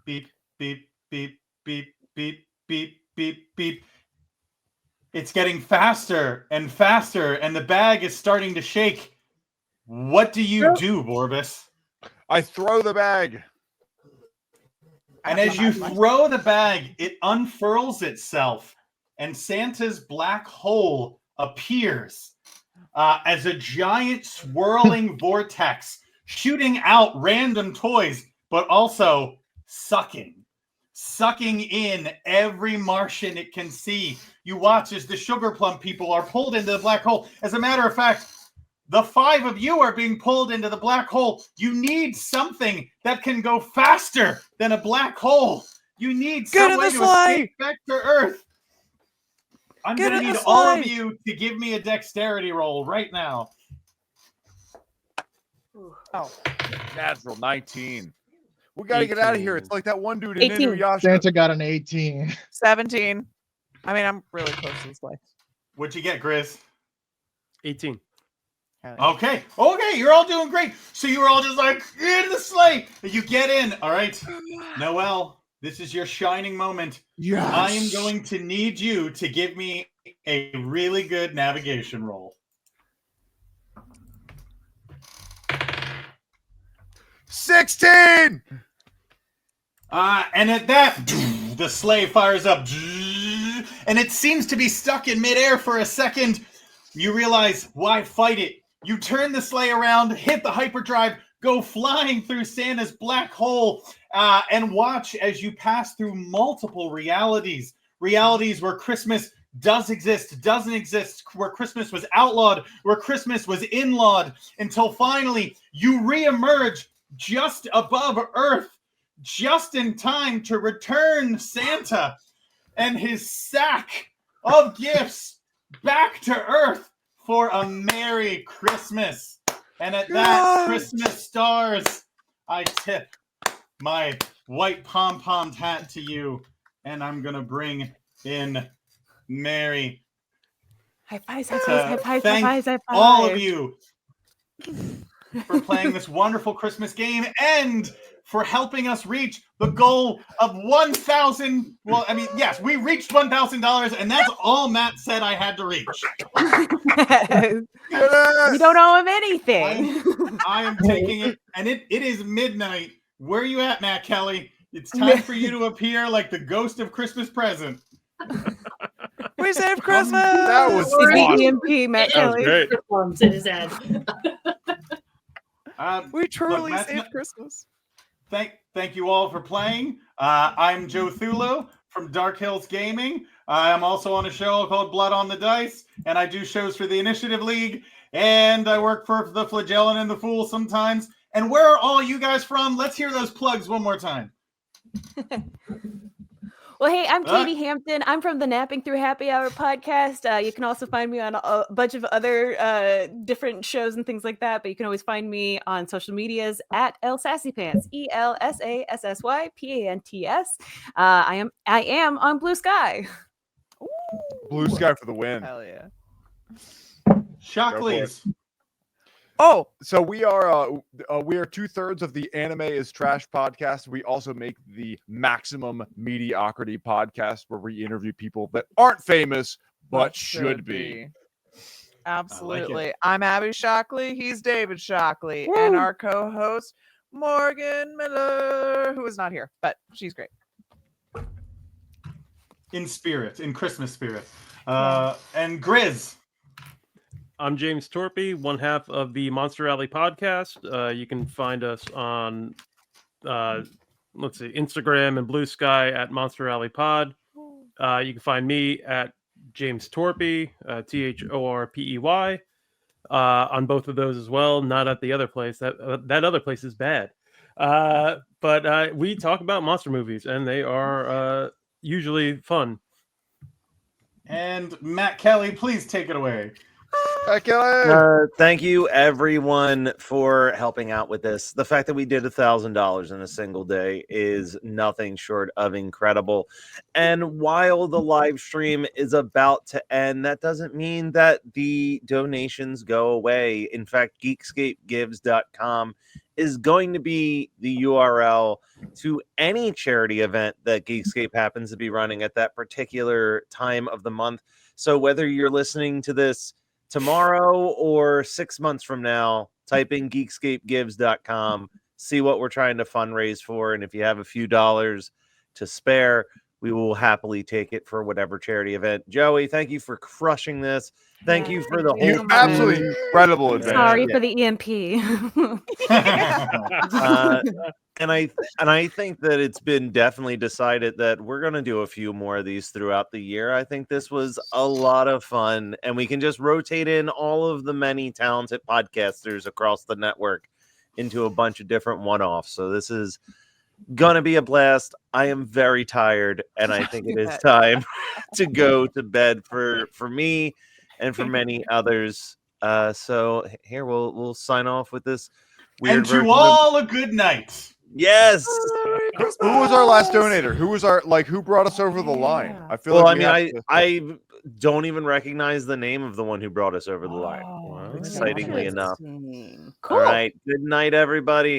Beep, beep, beep, beep, beep, beep, beep, beep. It's getting faster and faster, and the bag is starting to shake. What do you do, Borbus? I throw the bag. And as you throw the bag, it unfurls itself, and Santa's black hole appears as a giant swirling vortex, shooting out random toys, but also sucking in every Martian it can see. You watch as the sugar plum people are pulled into the black hole. As a matter of fact, the 5 of you are being pulled into the black hole. You need something that can go faster than a black hole. You need some way to escape back to Earth. I'm going to need all of you to give me a dexterity roll right now. Oh, natural 19. We got to get out of here. It's like that one dude in 18. Inuyasha. Santa got an 18. 17. I mean, I'm really close to this way. What'd you get, Grizz? 18. Okay, you're all doing great. So you were all just like, in the sleigh. You get in. All right, Noelle, this is your shining moment. Yes. I am going to need you to give me a really good navigation roll. 16! And at that, the sleigh fires up. And it seems to be stuck in midair for a second. You realize, why fight it? You turn the sleigh around, hit the hyperdrive, go flying through Santa's black hole, and watch as you pass through multiple realities. Realities where Christmas does exist, doesn't exist, where Christmas was outlawed, where Christmas was inlawed, until finally you reemerge just above Earth, just in time to return Santa and his sack of gifts back to Earth for a Merry Christmas. And at that, Christmas stars, I tip my white pom-pom hat to you, and I'm going to bring in Mary. High fives, high fives, high fives, Thank high fives, high fives. all of you for playing this wonderful Christmas game and for helping us reach the goal of 1,000. Well, I mean, yes, we reached $1,000, and that's all Matt said I had to reach. You don't owe him anything. I am taking it, and it is midnight. Where are you at, Matt Kelly? It's time for you to appear like the ghost of Christmas present. We saved Christmas. That was EMP, Matt That was Kelly. great. Forms in his head. We truly Matt- saved Christmas. Thank you all for playing. I'm Joe Thulo from Dark Hills Gaming. I'm also on a show called Blood on the Dice, and I do shows for the Initiative League, and I work for the Flagellan and the Fool sometimes. And where are all you guys from? Let's hear those plugs one more time. Well, hey, I'm Katie Hampton. I'm from the Napping Through Happy Hour podcast. You can also find me on a bunch of other different shows and things like that. But you can always find me on social medias at ElSassyPants, ElSassyPants. I am on Blue Sky. Blue Sky for the win. Hell yeah. Shockley's. Oh, so we are 2/3 of the Anime is Trash podcast. We also make the Maximum Mediocrity podcast, where we interview people that aren't famous but should be. Absolutely. I'm Abby Shockley. He's David Shockley, and our co-host Morgan Miller, who is not here, but she's great. In spirit, in Christmas spirit. And Grizz. I'm James Torpy, one half of the Monster Alley podcast. You can find us on, Instagram and Blue Sky at Monster Alley Pod. You can find me at James Torpy, Thorpey, on both of those as well. Not at the other place. That other place is bad. But we talk about monster movies, and they are usually fun. And Matt Kelly, please take it away. Thank you, everyone, for helping out with this. The fact that we did $1,000 in a single day is nothing short of incredible. And while the live stream is about to end, that doesn't mean that the donations go away. In fact, Geekscapegives.com is going to be the URL to any charity event that Geekscape happens to be running at that particular time of the month. So whether you're listening to this tomorrow or 6 months from now, type in Geekscapegives.com, see what we're trying to fundraise for, and if you have a few dollars to spare, we will happily take it for whatever charity event. Joey, thank you for crushing this. Thank you for the whole absolutely incredible adventure. Sorry for the EMP. And I think that it's been definitely decided that we're going to do a few more of these throughout the year. I think this was a lot of fun, and we can just rotate in all of the many talented podcasters across the network into a bunch of different one-offs. So this is going to be a blast. I am very tired, and I think it is time to go to bed for me and for many others. So here we'll sign off with this weird And to version all a good night. Yes. Who was our last donator? Who brought us over the line? I feel Well, like I don't even recognize the name of the one who brought us over the line. Excitingly enough. Cool. All right. Good night, everybody.